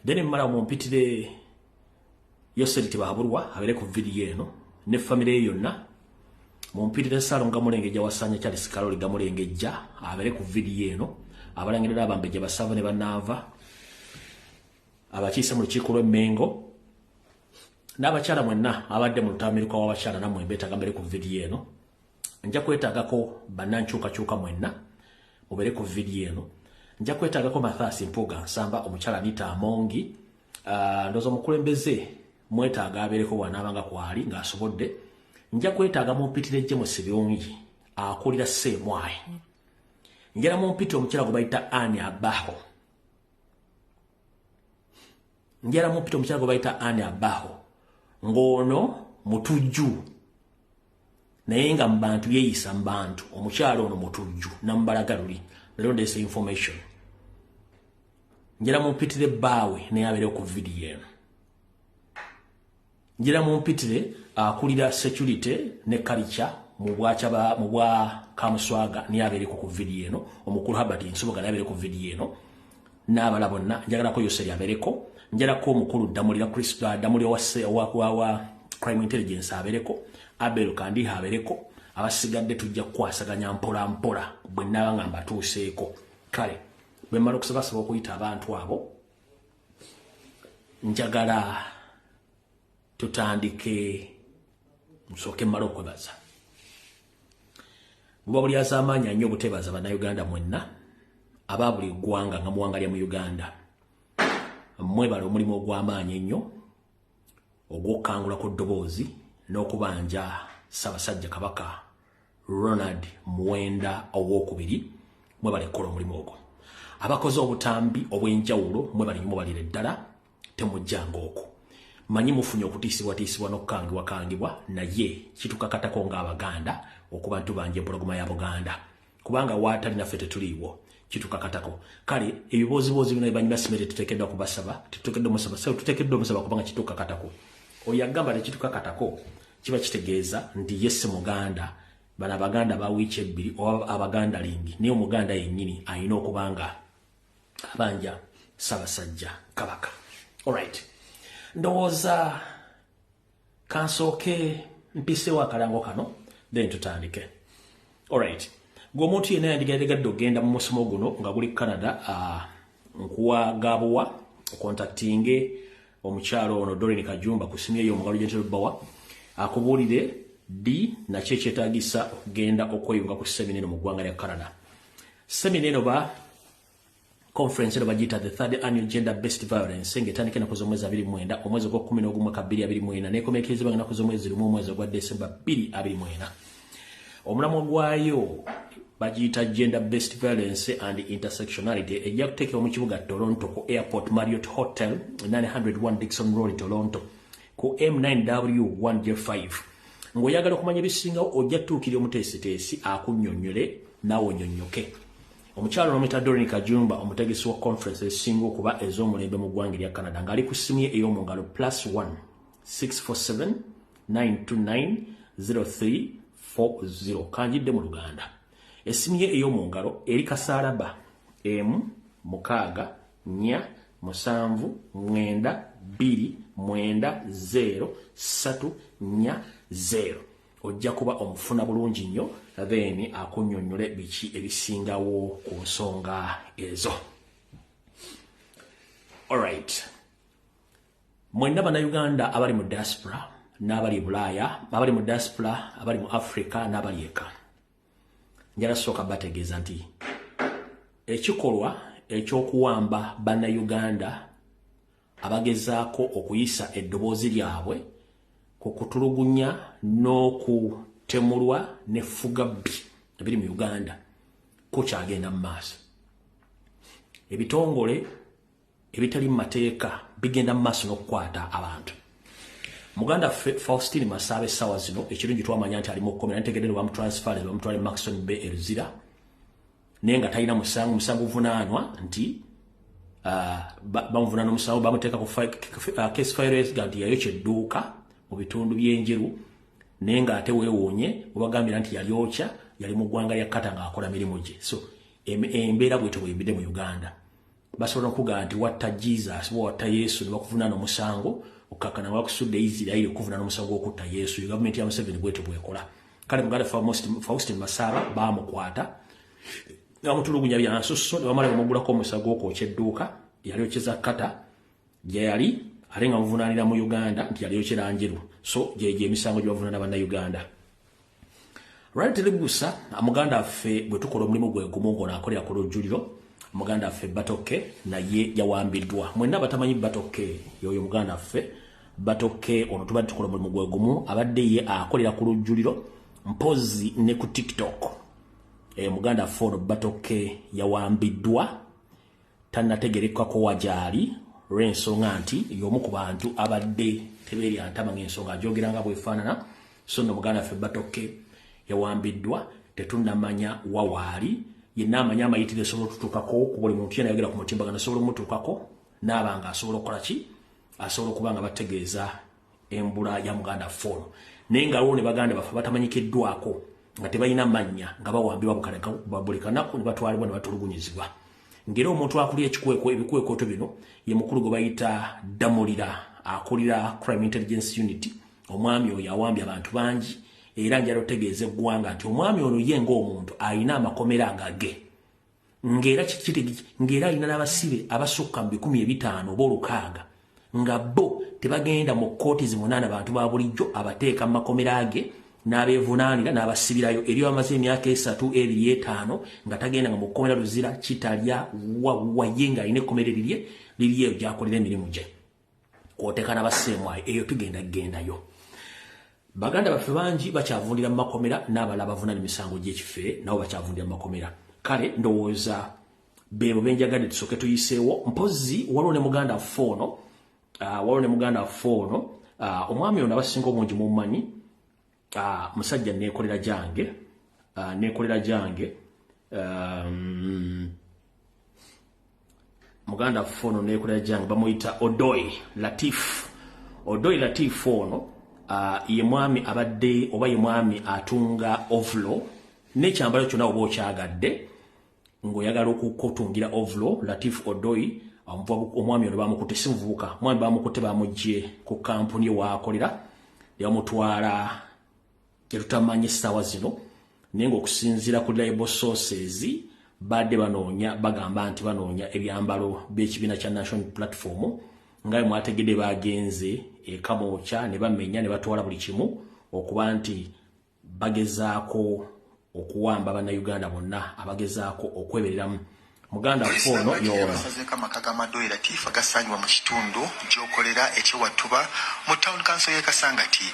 then mara mumpitire Yoseri Tibaburwa abere ku video eno ne family yonna mumpitire Salonga Mulengeja wasanya Charles Karoli Gamulengeja abere ku video eno abalangirira abambeje basava ne banava abakisa mu lukiiko lw'Emmengo n'abakyala mwenna abadde mu lutambiro w'abakyala namwe mbetaga mbere ku video eno nja kwetagako bannankyukakyuka mwenna mubere ku video eno nja kwetagako Mathasi Mpuga Nsamba omukyala Anita Amongi ndozo mukulembeze mwetaaga abereko wanabanga kwali ng'asobodde nja kwetaaga mumpitire James Byongi akulira Semwai njera mumpitire omukyala gwe bayita Anne Abaho njera mumpitire omukyala gwe bayita Anne Abaho ngono mutujju naye nga mbantu yeyisa mbantu omukyala ono mutujju nambalagaluli lero ndese information njera mumpitire bawe naye abere ku video eno njera mumpitire akulira security ne culture mu bwa Kamuswaga naye abere ku video eno omukulu Habert Nsubuga naye abere ku video eno n'abala bonna njagala ko Yoseri abereko njala ko omukulu Damulira Crispin Damulira wa crime intelligence abereko Abel kandi abereko abasigadde tujja kwasaganya mpola mpola bwe nabanga mbatuuseeko kale bwe mala okusabasaba okuyita abantu abo njagala tutandike musoke mala okwebaza buba buli azamanya nnyo obutebaza bannayuganda mwenna aba buli ggwanga nga muwangalya mu Uganda mwebala omulimu ogw'amaanyi ennyo ogw'okukangula ku ddoboozi n'okubanja Ssaabasajja Kabaka Ronald Muwenda ow'okubiri mwebale kukola omulimu ogwo abakoze obutambi obw'enjawulo mwebale mubalire ddala temujjanga okwo manyi mufunye okutiisibwatiisibwa n'okukangibwakangibwa naye kitukakatako ng'Abaganda okuba ntubanja empologoma ya Buganda kubanga waatali naffe tetuliiwo kitukakatako kale ebiboozibozi bino ebanyuma simere tuteekeddwa kubasaba tuteekeddwa omusaba kubanga kitukakatako oyo agamba tekitukakatako kiba kitegeeza nti yesse Muganda bano Abaganda bawiiki ebbiri oba Abaganda lingi naye Omuganda yennyini alina okubanga abanja Ssaabasajja Kabaka. Alright, ndowooza kansooke mpiseewo akalango kano then tutandike. Alright, gwe omuntu yenna yandigadde ogenda mu musomo guno nga guli Canada nkuwa gabuwa contactinge omukyalo ono Doreen Kajumba ku simu eyo omugalo Gentle Bawa akubuulire di nakyo ekyetaagisa okugenda okweyunga ku semina eno mu ggwanga lya Canada. Semina eno ba conference eno bagiyita the third annual gender based violence ng'etandika ennaku z'omwezi 29 omwezi ogw'okumu mwaka 2024 n'ekomekerezebwa ennaku z'omwezi lumu omwezi ogwa December 2024. Omulamwa gwayo bagiyita gender based violence and intersectionality ejja kuteekebwa mu kibuga Toronto ku Airport Marriott Hotel 901 Dixon Road Toronto ku M9W1J5. Ng'oyagala okumanya ebisingawo ojja tuukira omuteesiteesi akunnyonnyole naawe onyonnyoke. Omukyalo n'omuyita Doreen Kajumba omutegesi wa conference ezisinga okuba ez'omulembe mu ggwanga lya Canada ng'ali ku ssimu ye ey'omungalo +1 647 929 0340 kanjidde mu Luganda. Essimu ye ey'omungalo eri kasaalaba M649290340 ojja kuba omufuna bulungi nnyo then akunnyonnyole biki ebisingawo ku nsonga ezo. Alright, mwenna bannayuganda abali mu diaspora n'abali e Bulaaya abali mu diaspora abali mu Africa n'abali eka njala sooka bategeeza nti ekikolwa ekyokuwamba bannayuganda abagezaako okuyisa eddoboozi lyabwe ku kutulugunya n'okutemulwa n'effugabbi ebiri mu Uganda kukyagenda mu maaso. Ebitongole ebitali mu mateeka bigenda mu maaso n'okukwata abantu. Muganda Faustine Massabe essaawa zino ekirungi twamanya nti ali mu kkomera ntegedde ne bamutransfale bamutwale Maxon Bay Eluzira naye nga talina musango guvunaanwa nti bamuvunaana omusango bamuteeka ku case file nti yayokya edduuka mu bitundu by'enjeru naye ng'ate weewuunye obagambira nti yali mu ggwanga lya Kata ng'akola mirimu gye. So embeera bwetyo bw'embidde mu Uganda. basobola okugamba nti watta Jesus watta Yesu ne bakuvunaana omusango okakana wakusudde Israeli okuvunaana omusango okutta Yesu government ya Museveni bwete bwekola kale muganda Faustin Masaba bamukwata namutulugunya byansusso ne bamala bamugulako omusango okwokya edduuka yali okyeza kata gye yali ate nga muvunaanira mu Uganda nti yali okyera Njeru so gye emisango gye bavunaana bannayuganda Right Telebusa amuganda affe bwe tukola omulimu gwe gumu ng'ono akolera ku lujjuliro muganda affe Batoke naye yawambiddwa mwenna batamanyi Batoke yoyo muganda affe Batoke ono tubadde tukola omulimu gwe gumu abadde ye akolera ku lujjuliro mpozi ne ku TikTok muganda affe ono Batoke yawambiddwa tannategerekako wajali lw'ensonga nti y'omu ku bantu abadde tebeeri antama ng'ensonga ajogeranga bwefaanana so nno muganda affe Batoke yawambiddwa tetunnamanya wawaali yenna amanya amayitire asobola okutuukako ku buli muntu yena yagera ku mutimbagano asobola omutuukako n'abanga asobola okukola ki asobola okuba nga bategeeza embula ya muganda fono naye nga waliwo ne baganda baffe batamanyikiddwako nga tebalina mannya nga bawambibwa buli kanaku ne batwalibwa ne batulugunyizibwa ngera omuntu akulira ebikwekooto bino ye mukulu gwe bayita Damulira akulira Crime Intelligence Unit omwami oyo awambye abantu bangi era njalo tegeeze eggwanga nti omwami ono ye ng'omuntu alina amakomera agage ngera alina n'abasibe abasukka mu 15,000 oba 600 nga bo tebagenda mu kkooti zimunaana bantu ba bulijjo abateeka mu makomera ge n'abeevunaanira n'abasibirayo eri bamaze emyaka 3 eri 5 nga tagenda nga mu kkomera luzira kitalya waye nga alina ekkomera liri eyo gy'akolera emirimu gye kwoteeka n'abaseemwayo eyo tugendayo baganda baffe bangi bakyavundira mu makomera n'abalala bavunaana emisango gy'ekifere nabo bakyavundira mu makomera kale ndowooza bebo benjagadde tusooke tuyiseewo mpozi waliwo ne muganda foono omwami ono abasinga obungi mumumanyi musajja neekolera gyange muganda foono neekolera gyange bamuyita Odoy Latif ono ye mwami abadde oba ye mwami atunga ovlo n'ekyambalo kyonna oba okyagadde ng'oyagala okutungira ovlo Latif Odoy omwami ono bamukutte si muvubuka mwami bamukutte bamugye ku kampuni ewaakolera yamutwala tetutamanya essaawa zino naye ng'okusinziira ku reliable sources badde bagamba nti banoonya ebyambalo by'ekibiina kya National Platform nga mwategedde bagenze ekamoocha ne bamenya ne batwala buli kimu okuba nti bagezaako okuwamba bannayuganda bonna abagezaako okwebereramu muganda fono yoona amaka Madoyi Latif agasanywa mu kitundu gy'okolera ekyewattuba mu town council y'e Kasangati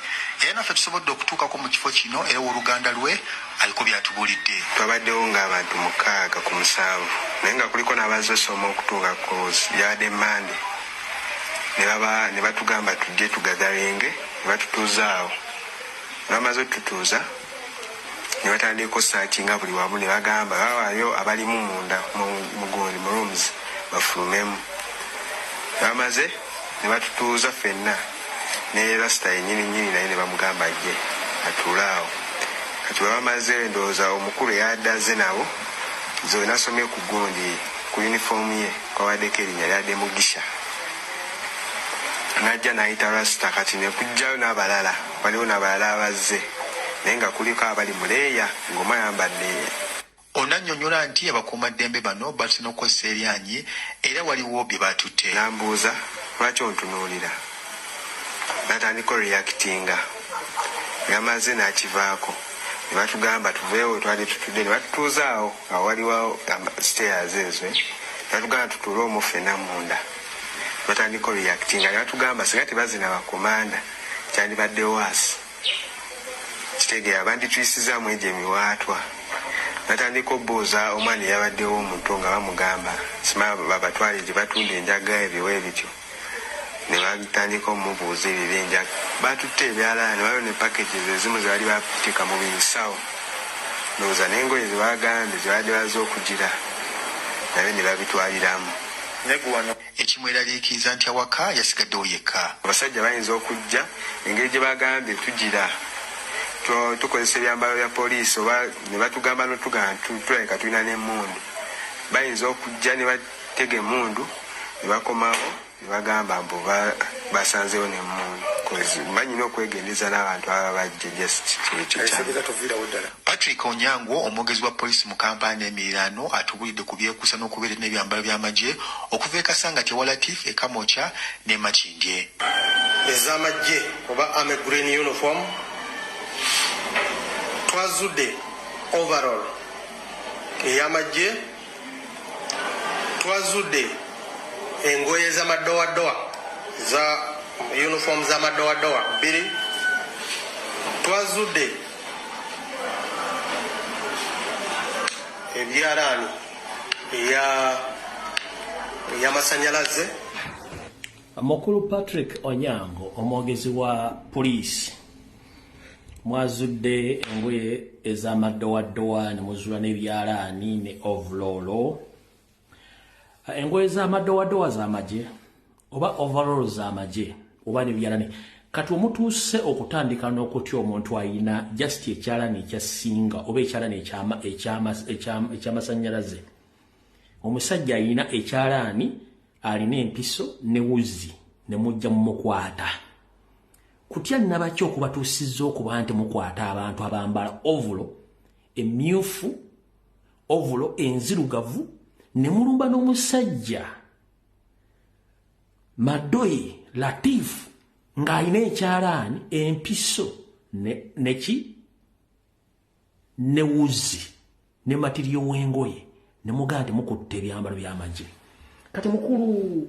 era naffe tusobodde okutuukako mu kifo kino era oluganda lwe aliko byatubuulidde twabaddewo ng'abantu 6 ku 7 naye nga kuliko n'abazze osoma okutuuka kozi yabadde Mande ne batugamba tujje tugatharinge ne batutuuzaawo bamaze otutuuza ne batandika osaakinga buli wamu ne bagamba bawaayo abalimu munda mugundi mu rooms bafulumemu bamaze ne batutuuza ffenna ne rasita yennyini naye ne bamugamba ajje atuulaawo kati bamaze ndowooza omukulu eyaddaze nabo nze we nasomye ku gundi ku yunifoomu ye kwawaddeko erinnya lyadde Mugisha najja nayita rasita kati ne kujjayo n'abalala waliwo n'abalala abazze naye nga kuliko abali muleeya ng'omu ayambadde onannyonnyola nti abakuumaddembe bano balina okukozesa eryanyi era waliwo bye batutte nambuuza lwaki ontunuulira natandika reactinga yamaze n'akivaako ne batugamba tuveewo twali tutudde ne batutuuzaawo awo waliwo stairs ezo ne batugamba tutuule omu ffenna munda batandika reactinga ne batugamba singa tebazina bakomanda kyandibadde waasi kitegeera bandituyisizaamu egyo emiwaatwa natandika obbuuza omwana eyabaddewo omuntu nga bamugamba sima babatwale gye batunda enjaga ebyowa ebityo ne batandika omubuuza ebyo ebyenjaga batutte ebyalala ne bayo ne packages ezimu ze bali bateeka mu binsawo ndowooza n'engoye ze bagambye ze badde baza okugira nabyo ne babitwaliramu ekimweraliikiriza nti awaka yasigaddewo yekka abasajja bayinza okujja engeri gye bagambye tugira tukozesa ebyambalo bya poliisi oba ne batugamba tulabika tulina n'emmundu bayinza okujja tege mundu bakomawo bagamba mbu basanzewo ne mundu manyina okwegendeza n'abantu aba bajje just Patrick Onyango omwogezi wa polisi mu kampani emiriraano atubulidde ku byekuusa n'okubeera n'ebyambalo by'amagye okuva e Kasangati ewa Latif e Kamokya ne Makindye. Ez'amagye oba Army Green uniform twazudde overall ey'amagye twazudde engoye z'amadowadowa za uniform z'amadowadowa 2 twazudde ebyalaani ey'amasanyalaze. Mukulu Patrick Onyango omwogezi wa poliisi mwazudde engoye ez'amadowadowa ne muzula n'ebyalaani ne overall. Engoye z'amadowadowa z'amagye oba overall z'amagye oba n'ebyalaani kati omutuuse okutandika n'okutya omuntu ayina just ekyalaani ekyasinga oba ekyalaani ekyamasanyalaze. Omusajja ayina ekyalaani alina empiso ne wuzi ne mujja mumukwata. Kutya nabaki okubatuusizza okuba nti mukwata abantu abambala ovulo emmyufu ovulo enzirugavu ne mulumba n'omusajja Madoyi Latif ng'alina ekyalaani empiso ne wuzi ne matiriyo w'engoye ne mugaa nti mukutte ebyambalo by'amagye. Kati mukulu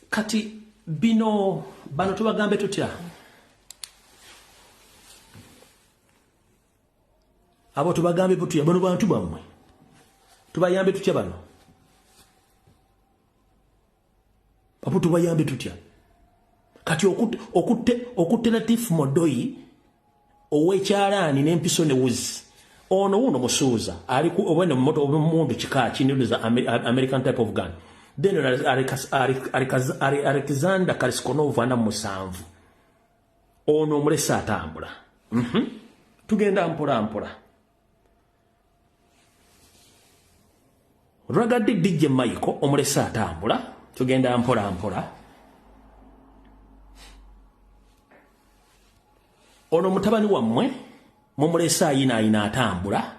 kati bano tubagambe tutya? Abo tubagambe tutya? Bano bantu bammwe tubayambe tutya bano? Abo tubayambe tutya? Kati okutte Latif Madoyi ow'ekyalaani n'empiso ne wuzi ono wuno musuuza ali ku obwene moto obumundu kika kiniriza American type of gun. Then Alexander Kariskonov ana musanvu ono omulesa atambula. Tugenda mpola. Ragadi DJ Michael omulesa atambula. Tugenda mpola. Ono mutabani wammwe mumulesa ayina atambula.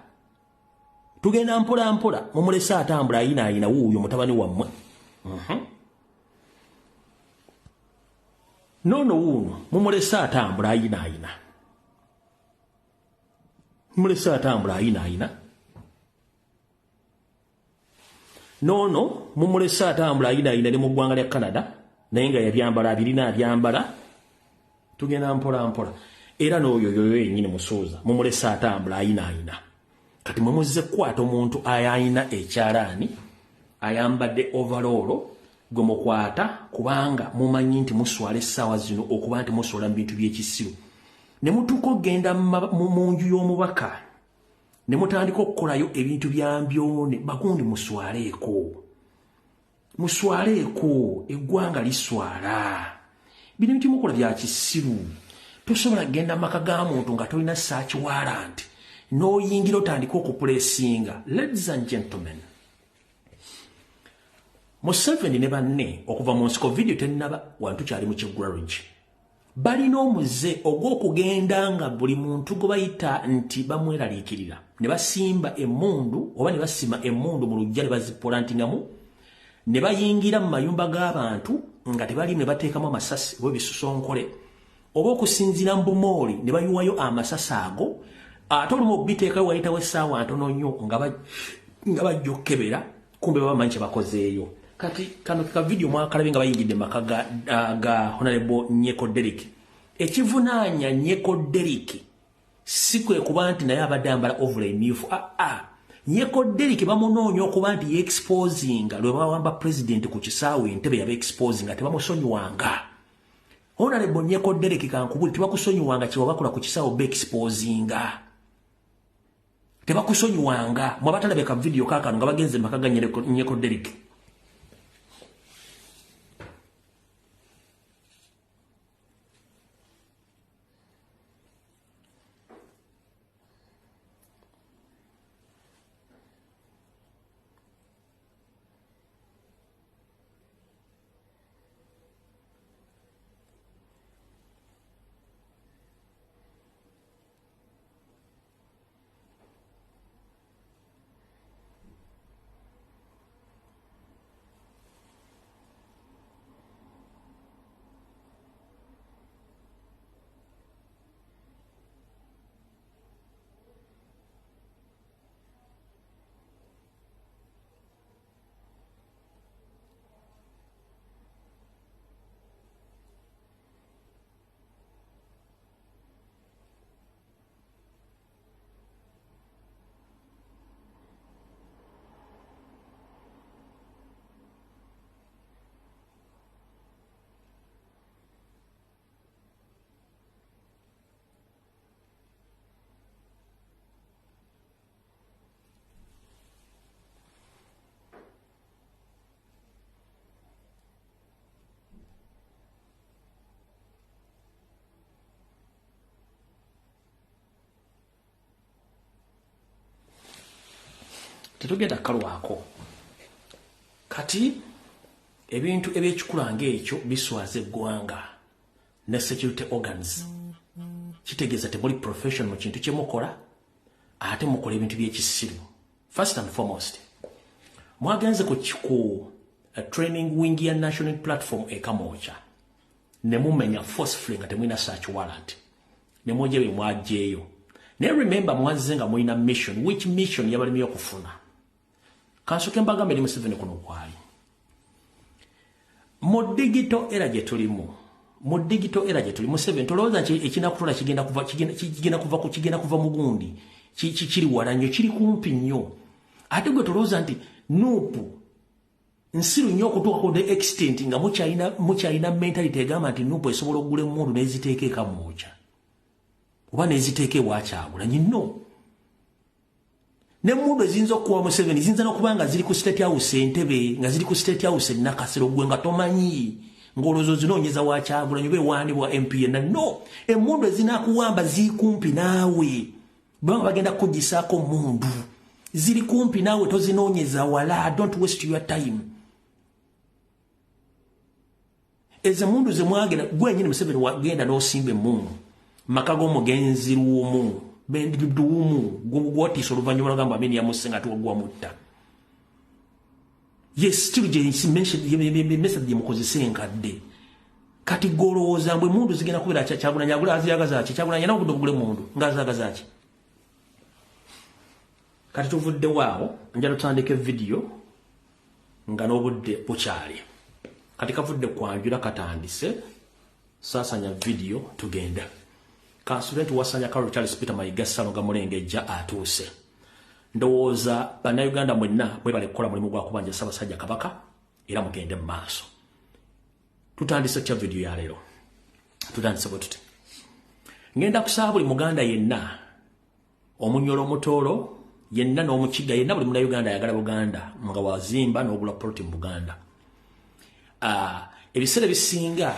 Tugenda mpola mumulesa atambula ayina wuuyo mutabani wammwe. Nono wuno mumulesa atambula ayina. Mumulesa atambula ayina. Nono mumulesa atambula ayina ne mu ggwanga lya Canada naye nga yabyambala abirina abyambala. Tugenda mpola. Era n'oyo yennyini musuuza mumulesa atambula ayina. Kati mumuzze kwata omuntu ayina ekyalaani ayambadde overall gwe mukwata kubanga mumanyi nti muswala essaawa zino okuba nti muswala mu bintu by'ekisiru. Ne mutuuka okgenda mu nju y'omubaka ne mutandika okukolayo ebintu bya mbyone bagundi muswaleeko eggwanga liswala. Bino bintu mukola bya kisiru. Tosobola genda maka ga muntu nga tolina search warrant n'oyingira otandika okupulesinga. Ladies and gentlemen, Museveni ne banne okuva mu nsiko video tennaba wantu kyali mu Kigulage balina omuze ogw'okugenda nga buli muntu gwe bayita nti bamweraliikirira ne basimba emmundu oba ne basima emmundu mu lujja ne bazipolantingamu ne bayingira mu mayumba g'abantu nga tebali ne bateekamu amasasi oba ebisusonkole oba okusinziira mu bumooli ne bayiwayo amasasi ago ate olumu okubiteekayo wayitawo essaawa ntono nnyo nga bajja okkebera kumbe baba manyi kye bakozeeyo. Kati kano ka video mwakalabe nga bayingidde maka ga Honorable Nyeko Derrick. Ekivunaanya Nyeko Derrick si kwe kuba nti naye abadde ambala ovula emyufu. Nyeko Derrick bamunoonya okuba nti ye-exposinga lwe bawamba president ku kisaawe Entebbe yaba-exposinga tebamusonyiwanga. Honorable Nyeko Derrick kankubuli tebakusonyiwanga kye bakola ku kisaawe be-exposinga. Tebakusonyiwanga. Mwabatalabeka video kaakano nga bagenze maka ga Nyeko Derrick. tetugenda kalwako kati ebintu ebyekikula ng'ekyo biswaza eggwanga ne security organs kitegeeza temuli professional mu kintu kye mukola ate mukola ebintu by'ekisiru. First and foremost mwagenze ku training wing ya national platform ekamocha ne mumenya forcefully nga temwina search warrant ne mwoje bwe mwajeyo ne remember mwanze nga mwina mission which mission yabalimiyo kufuna kansoke mbagambe ndi Museveni kuno kwali mu digital era je tulimu Museveni tolowooza nti ekinakutula kigenda kuva mugundi kiri wala nnyo kiri kumpi nnyo ate gwe tolowooza nti nupu nsiru nnyo okutuuka ku the extent nga mukyalina mentality egamba nti nupu esobola okugula emmundu n'eziteeka ekamuuca oba n'eziteeka ewa Kyagulanyi no n'emmundu eziyinza okuwa Museveni ziyinza n'okuba nga ziri ku state house Entebbe nga ziri ku state house Nakasero gwe nga tomanyi ng'olowooza ozinoonyeza wa Kyagulanyi oba ewaanibwa MPN no emmundu ezinaakuwamba ziri kumpi naawe banga bagenda kugisaako mundu ziri kumpi naawe tozinoonyeza wala don't waste your time ezo mundu ze mwagenda gwenyini Museveni wagenda n'osimba emmundu maka g'omugenzi luumu benduumu gwatiisa oluvannyuma lwagamba amini yamusenga tuwagwa mutta yes still message gyemukozesa enkadde kati golowooza mbwe mundu zigenda kubeera Kyagulanyi agula aziyagazaaki Kyagulanyi nawe obudde obugule mundu ng'aziyagazaaki kati tuvuddewo awo njala tutandika video nga n'obudde bukyali kati kavudde kwanjula katandise saasanya video tugenda Kansulenti wasanya Carol Charles Peter Mayiga Sano ga Mulengejja atuuse ndowooza bannayuganda mwenna bwe bali kukola mulimu gwa kubanja Ssaabasajja Kabaka era mugende mu maaso tutandise kya video ya leero tutandise bwe tuti ngenda kusaba buli muganda yenna omunyolo omutoolo yenna n'omukiga yenna buli munnayuganda ayagala Buganda nga wazimba n'ogula ploti mu Buganda ebiseera bisinga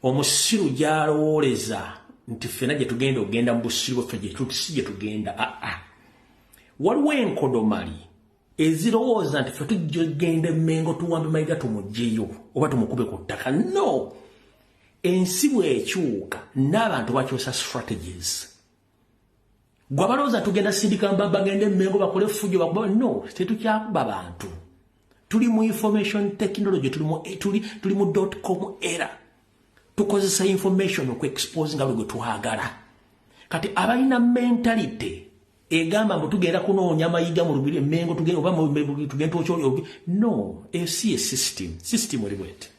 omusiru gyalowooleza nti ffena gye tugenda ogenda mu busiru bwaffe gye tugenda waliwo enkodomali ezirowooza nti ffe tugenda Mengo tuwambe Mayiga tumugyeyo oba tumukube ku ttaka no ensi bw'ekyuka n'abantu bakyusa strategies gwe abalowooza tugenda sindika bagende Mengo bakole fujjo bakuba no tetukyakuba bantu tuli mu information technology tuli mu .com era tukozesa information okuexpose nga bwe twagala kati abalina mentality egamba mbu tugenda kunoonya Mayiga mu lubiri Mengo tugenda oba tugenda okyoli no si system oli bwete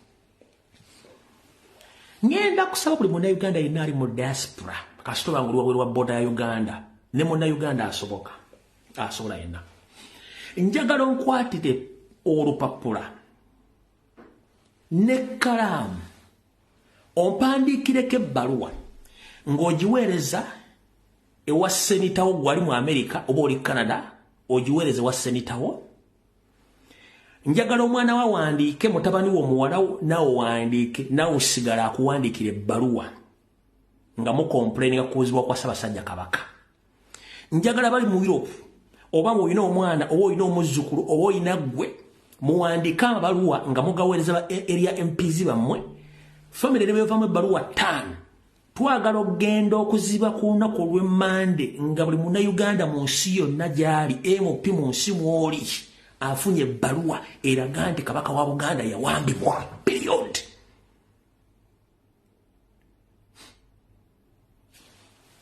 ngenda kusaba buli munnayuganda yenna ali mu diaspora kasito banguli wabweru wa boda ya Uganda ne munnayuganda asobola yenna njagala nkwatire olupapula ne kalamu ompandiikireko ebbaluwa ng'ogiweereza ewa senitawo gwali mu America oba oli Canada ogiweereza ewa senitawo njagala omwana wa wandiike mutabani wo omuwala nawe wandiike nawe osigala akuwandiikira ebbaluwa nga mukomplaininga kuuzibwa kwa Ssaabasajja Kabaka njagala bali mu Europe oba ng'olina omwana oba olina omuzzukulu oba olina ggwe muwandiika amabaluwa nga mugaweereza area MPs bammwe family nebevaamu ebbaluwa 5 twagala okugenda okuziba ku lunaku olw'Emmande nga buli munnayuganda mu nsi yonna gy'ali MOP mu nsi mw'oli afunye ebbaluwa eraga nti Kabaka wa Buganda yawambibwa period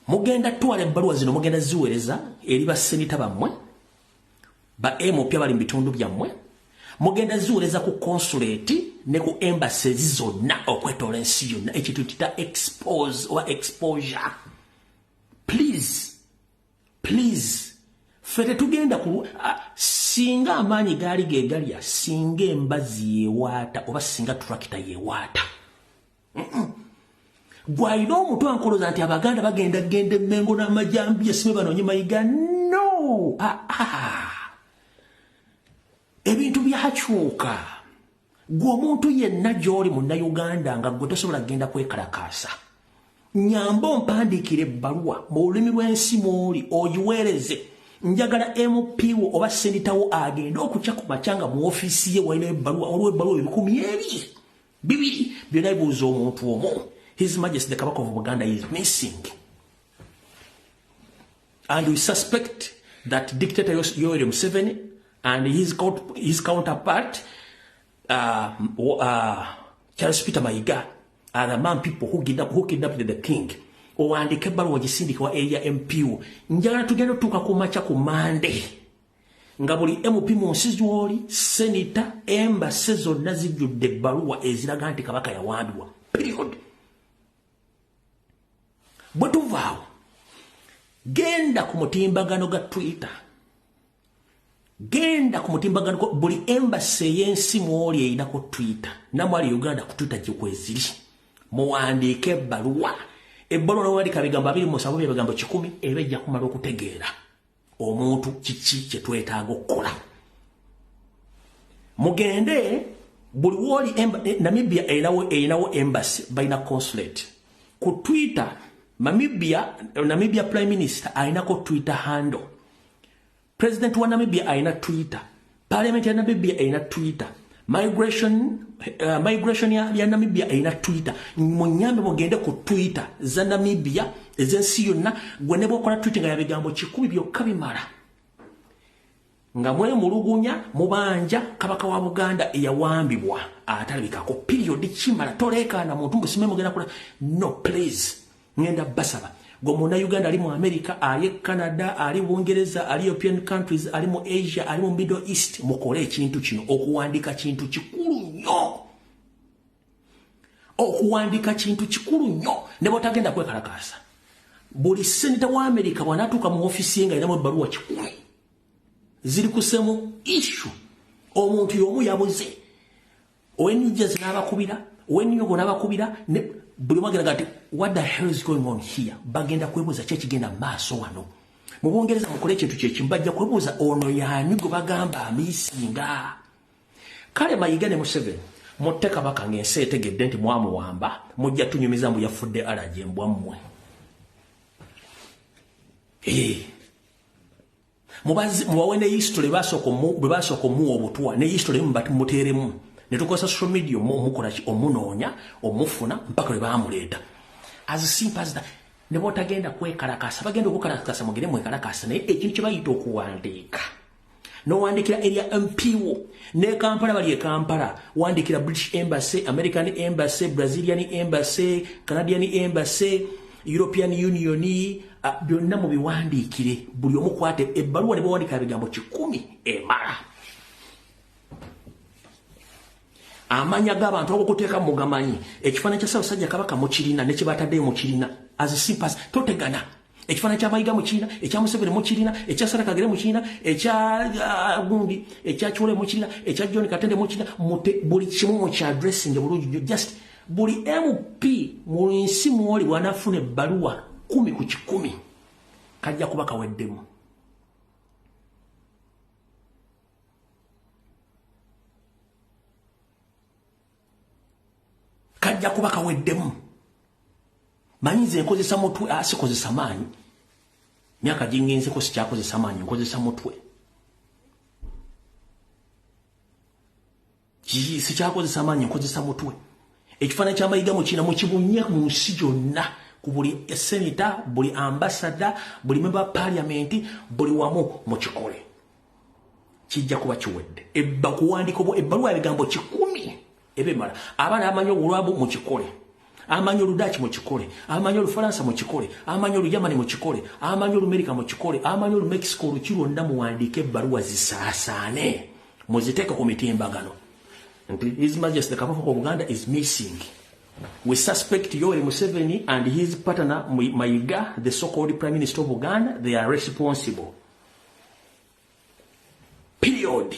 mugenda twala ebbaluwa zino mugenda ziweereza eri basenita bammwe ba MOP abali mu bitundu byammwe mugenda ziweereza ku consulate ne ku embassies zonna okwetoola ensi yonna ekintu kita expose or exposure please fete tugenda ku singa amaanyi gaali gegalya singa embazi yewaata oba singa tractor yewaata gwalina omuntu ankoloza nti Abaganda bagenda Mengo n'amajambiya sibe banoonye Mayiga no ebintu byakyuka gwe omuntu yenna gy'oli munnayuganda nga gwe tosobola kugenda kwekalakaasa nyamba ompandiikira ebbaluwa mu lulimi lw'ensi mw'oli ogiweereze njagala MPO oba senitawo agenda okucha ku machanga mu office ye wayina ebbaluwa olw'ebbaluwa ebikumi bibiri byonna bibuuza omuntu omwo. His Majesty the Kabaka of Buganda is missing. And we suspect that Dictator Yoweri Museveni and his counterpart, Charles Peter Mayiga, are the man people who kidnapped the king. Owaandika ebbaluwa gisindika wa area MPO. Njagala tugenda tuuka ku makya ku Monday. Nga buli MP mu nsi z'oli, Senator, Embassy zonna zijjudde ebbaluwa eziraga nti Kabaka yawambibwa. Period. Bwe tuvaawo, genda ku mutimbagano ga Twitter. Genda ku mutimbagano buli embassy ey'ensi mw'oli eyinako Twitter. Namwali Uganda ku Twitter gye kweziri. Muwandiike ebbaluwa. Ebbaluwa n'owandiika ebigambo 27 ebigambo 10 ebejja kumala okutegeera omuntu kiki kye twetaaga okukola. Mugende buli woli Namibia eyinawo embassy bayina consulate. Ku Twitter Namibia Prime Minister ayinako Twitter handle. President wa Namibia ayina Twitter. Parliament ya Namibia ayina Twitter. Migration ya Namibia ayina Twitter. Munyambe mugende ku Twitter za Namibia ezensi yonna gwe bokola Twitter nga yabigambo 10 byokka bimala. Nga mwe mulugunya mubanja Kabaka wa Buganda eyawambibwa atalabikako period kimala tolekana muntu mbusime mugenda kula. No please. Ngenda basaba. Gomona Uganda ali mu America, ali Canada, ali Bungereza, ali European countries, ali mu Asia, ali mu Middle East. Mukole ekintu kino okuwandika kintu kikulu nnyo. Okuwandika kintu kikulu nnyo. Ne botagenda kwekalakasa. Buli senator wa America bwanatuuka mu office yenga iramu ebbaluwa 10. Ziri kusemu issue. Omuntu y'omu yabuze. Owenijaz n'abakubira, owenyogo n'abakubira ne buli mwagera gati what the hell is going on here? Bagenda kwebuza kye kigenda maaso wano. Mu Bungereza mukole ekintu kye kimbajja kwebuza ono yaani gwe bagamba amisinga. Kale Mayiga ne Museveni mutte Kabaka ng'ensi etegedde nti mwamuwamba mujja tunyumiza mbu yafudde alaje mbwa mmwe. Mubawe ne history basoko mu obutwa ne history muteremu. Netukosa social media mukola ki omunoonya omufuna mpaka lwe baamuleeta. As simple as that. Ne botagenda kwekalakasa bagenda okukalakasa mugere mwekalakasa naye ekintu kye bayita okuwandiika. N'owandikira area MPO ne Kampala bali e Kampala wandikira British Embassy, American Embassy, Brazilian Embassy, Canadian Embassy, European Union byonna mu biwandiikire buli omu kwate ebbaluwa ne bawandika ebigambo 10 emala. Amanya g'abantu okuteeka mu gamanyi ekifaananyi kya Ssaabasajja Kabaka mu kirina ne kye batadde mu kirina as simple as totegana. Ekifaananyi kya Mayiga mu kirina, ekya Museveni mu kirina, ekya Sarah Kagere mu kirina, ekya Gundi, ekya Chole mu kirina, ekya John Katende mu kirina, buli kimu mu kya addressing bulungi just buli MP mu nsi mw'oli bw'anaafuna ebbaluwa 10 ku 10 kajja kuba kaweddemu. Kajja kuba kaweddemu. Manyize nkozesa mutwe asikozesa maanyi. Myaka gingenze ko sikyakozesa maanyi nkozesa mutwe. Sikyakozesa maanyi nkozesa mutwe. Ekifaananyi kya Mayiga mu Kiina mu kibunya mu nsi gyonna ku buli senator, buli ambassador, buli member of parliament, buli wamu mu kikole. Kijja kuba kiwedde. Kuwandika ebbaluwa ebigambo 10 ebemala. Abaana amanyi olwabo mu kikole. Amanyi Oludaaki mu kikole. Amanyi Olufalansa mu kikole. Amanyi Olujamani mu kikole. Amanyi Olumerika mu kikole. Amanyi Olumexico oluki lwonna muwandiike ebbaluwa zisaasaane. Muziteeke ku mitimbagano. His Majesty the Kabaka of Uganda is missing. We suspect Yoweri Museveni and his partner Mayiga, the so-called Prime Minister of Uganda, they are responsible. Period.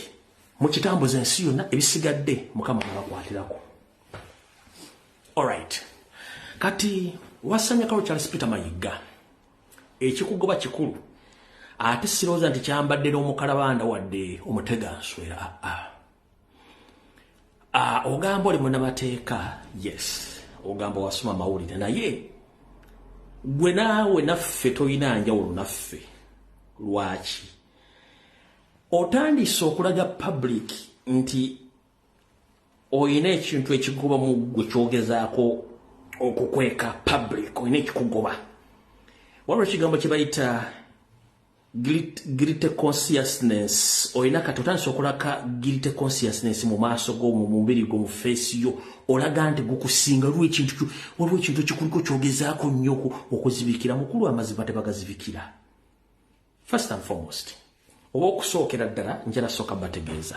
Mu kitambuza ensi yonna ebisigadde Mukama n'abakwatirako. Alright. Kati wasanya kawo Charles Peter Mayiga. Ekikugoba kikulu. Ate sirowooza nti kyambadde n'omukalabanda wadde omutega nswera. Ogamba oli munnamateeka, yes. Ogamba wasoma mawulire naye gwe naawe naffe toyina njawulo naffe. lwaki otandise okulaga public nti oyina ekintu ekikugoba mu gwe kyogezaako okukweka public oyina ekikugoba waliwo ekigambo kye bayita guilty consciousness oyina kati otandise okulaka guilty consciousness mu maaso go mu mubiri go mu face yo olaga nti gukusinga waliwo ekintu ekikuliko kyogezaako nnyo okuzibikira mukulu amaziba tebagazibikira first and foremost oba okusookera ddala njala sooka bategeeza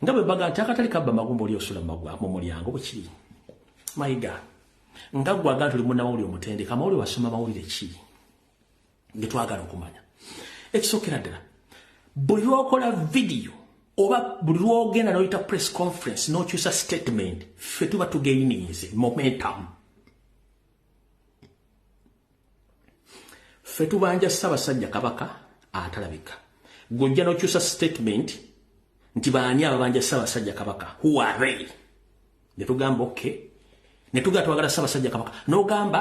nga bwe baga nti akatali kabba magumba oli osula mu mulyango bwe kiri mayiga nga gwaga tuli munnamawulire omutendeka amawulire wasoma mawulire ki ge twagala okumanya ekisookera ddala buli lwokola video oba buli lwogenda n'oyita press conference n'okyusa statement ffe tuba tugeinize momentum ffe tubanja Ssaabasajja Kabaka atalabika gojja n'okyusa statement nti baani ababanja Ssaabasajja Kabaka who are they ne tugamba okay ne tugamba twagala Ssaabasajja Kabaka n'ogamba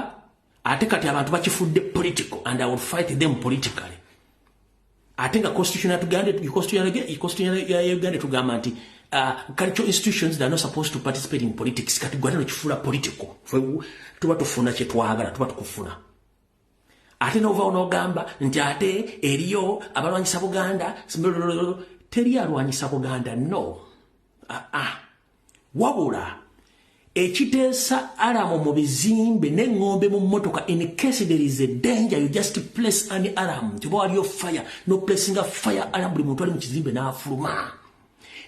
ate kati abantu bakifudde political and I will fight them politically ate nga constitution ya Uganda tugamba nti cultural institutions that are not supposed to participate in politics kati gwatano kifula political tuba tufuna kye twagala tuba tukufuna ate nova onogamba nti ate eriyo abalwanyisa Buganda teri alwanyisa Buganda no wabula ekiteesa alamu mu bizimbe n'engombe mu motoka in case there is a danger you just place an alarm tiba waliyo fire no placing a fire alarm buli muntu ali mu kizimbe n'afuluma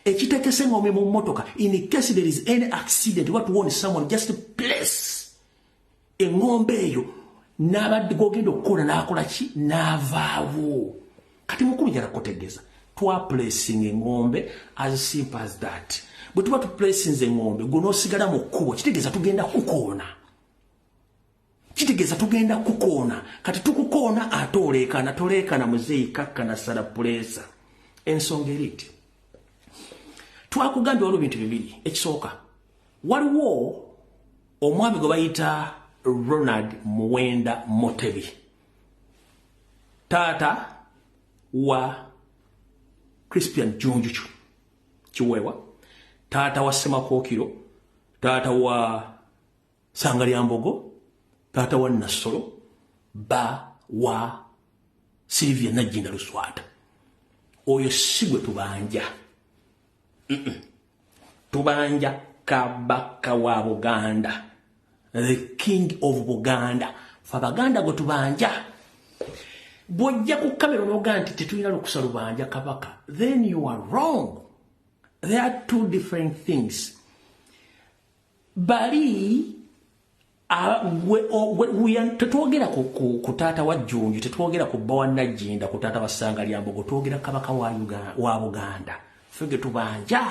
ekitekese engombe mu motoka in case there is any accident what warn someone just place engombe eyo n'abadde gogenda okukola n'akola ki n'avaawo kati mukulu jala kutegeeza twa placing engombe as simple as that bwe tuba tuplacinze engombe gw'onoosigala mu kkubo kitegeeza tugenda kukoona kati tukukoona ate toleekana muzeeyi kakkana sala pulesa ensonga eriti twakugambye waliwo bintu bibiri ekisooka waliwo omwami gwe bayita Ronald Muwenda Mutebi taata wa Crispian Junju Kiweewa taata wa Semakookiro taata wa Sangalya-Mbogo taata wa Nassolo ba wa Sylvia Najjinda Luswata oyo sigwe tubanja tubanja Kabaka wa Buganda the king of Buganda Fabaganda go tubanja bwojja ku kamera n'ogaa nti tetulina lukusa lubanja Kabaka then you are wrong. There are two different things. Bali tetwogera ku taata wa Jjunju tetwogera ku bba wa Najjinda ku taata wa Sangalya-Mbogo twogera Kabaka wa Buganda fege tubanja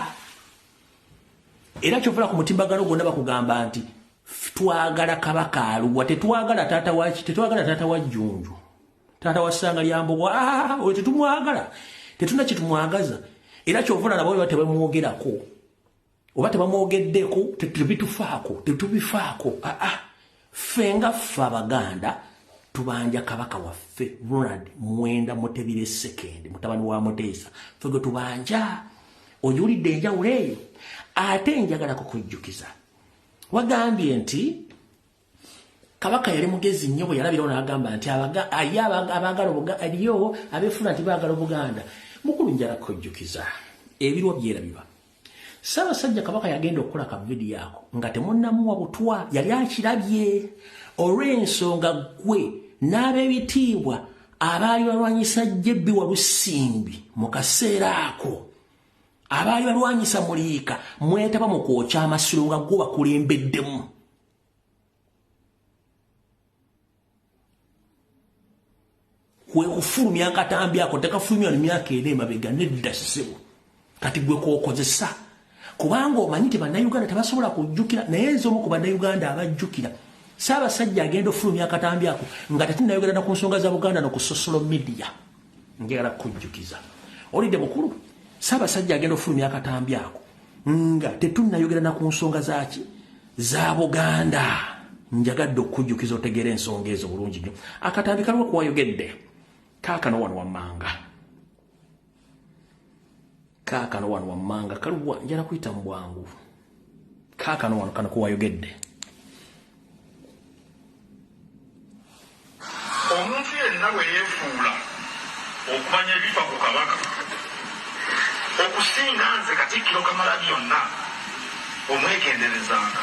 era kyovula ku mutimbagano gwonna bakugamba nti twagala Kabaka aluwa tetwagala taata wa Jjunju taata wa Sangalya-Mbogo oyo tetumwagala tetuna kyetumwagaza era kyovula nabo bwe tebamwogerako oba tebamwogeddeko tetubifaako fenga ffe Abaganda tubanja Kabaka waffe Ronald Muwenda Mutebi II mutabani wa Muteesa fege tubanja ojulidde enjawulo eyo ate njagala kukujjukiza wagambye nti Kabaka yali mugezi nnyo bwe yalabirawo n'agamba nti abagala aliyo abeefuna nti baagala Buganda mukulu njala kujjukiza ebirwa byerabibwa Ssaabasajja Kabaka yagenda okukola ka video ako nga temunnamuwa butwa yali akirabye olw'ensonga gwe n'ab'ebitiibwa abaali balwanyisa Jebbi Walusimbi mu kaseera ako abaali balwanyisa Muliika mwetaba mu kwokya amasiro nga gwe bakulembeddemu kwe kufulumya akatambi ako tekafulumya emyaka ena emabega nedda ssebo kati gwe kookozesa kubanga omanyi nti bannayuganda tebasobola kujjukira naye ezomu ku bannayuganda abajjukira Ssaabasajja agenda ofulumya akatambi ako nga tetunnayogera na ku nsonga za Buganda no ku social media njagala kujjukiza olidde mukulu Ssaabasajja agenda ofulumya akatambi ako nga tetunnayogera na ku nsonga zaki za Buganda njagadde okujjukiza otegeera ensonga ezo bulungi nnyo akatambi kaliwo kuwayogedde kaakano wano wammanga kaluwa njala kuyita mu bwangu kaakano wano kano kuwayogedde omuntu yenna bwe yeefuula okumanya ebifa ku kabaka okusinga nze Katikkiro Kamalabyonna omwegenderezanga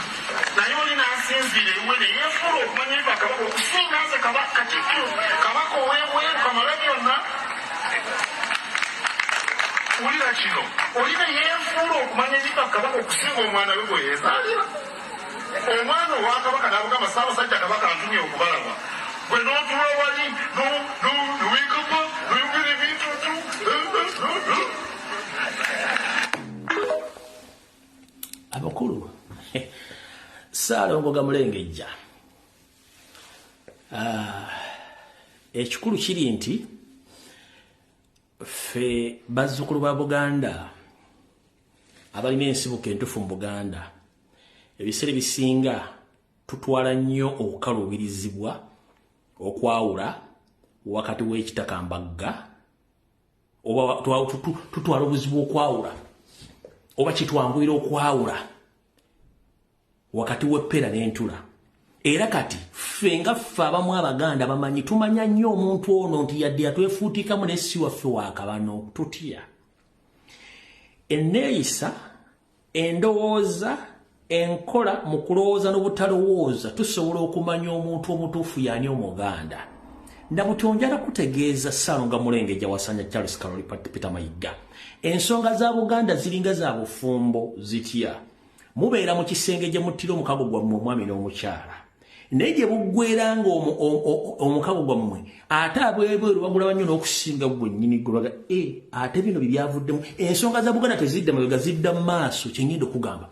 naye oli n'asinziira ewe ne yeefuula okumanya ebifa ku kabaka okusinga nze Katikkiro kabaka ow'ebweru Kamalabyonna wulira kino oli ne yeefuula okumanya ebifa ku kabaka okusinga omwana we bwe yeezaalira omwana owa kabaka n'abugamba Ssaabasajja kabaka antumye okubalaba gwe n'otuwa wali n'owekapa n'oyogera ebintutu abakulu Ssaalongo Mulengejja ekikulu kiri nti ffe bazzukulu ba Buganda abalina ensibuko entufu mu Buganda ebiseera bisinga tutwala nnyo okukaluubirizibwa okwawula wakati w'ekitakambagga oba tutwala obuzibu okwawula oba kitwanguyira okwawula wakati w'eppera n'entula era kati ffe nga ffe abamu Abaganda bamanyi tumanya nnyo omuntu ono nti yadde yatwefuutikamu n'essi waffe waakabano tutya enneeyisa endowooza enkola mu kulowooza n'obutalowooza tusobola okumanya omuntu omutuufu y'ani Omuganda nabutyo njala kutegeeza Ssaalongo Mulengejja wasanya Charles Karoli Peter Mayiga ensonga za Buganda ziringa za bufumbo zitya mubeera mu kisenge gye muttira omukago gwammwe omwami n'omukyala naye gye buggweranga omukago gwammwe ate abwebweru bagulaba nnyo n'okusinga bwennyini gulaga ate bino bibyavuddemu ensonga za Buganda tezidda mabega zidda mu maaso kyengenda okugamba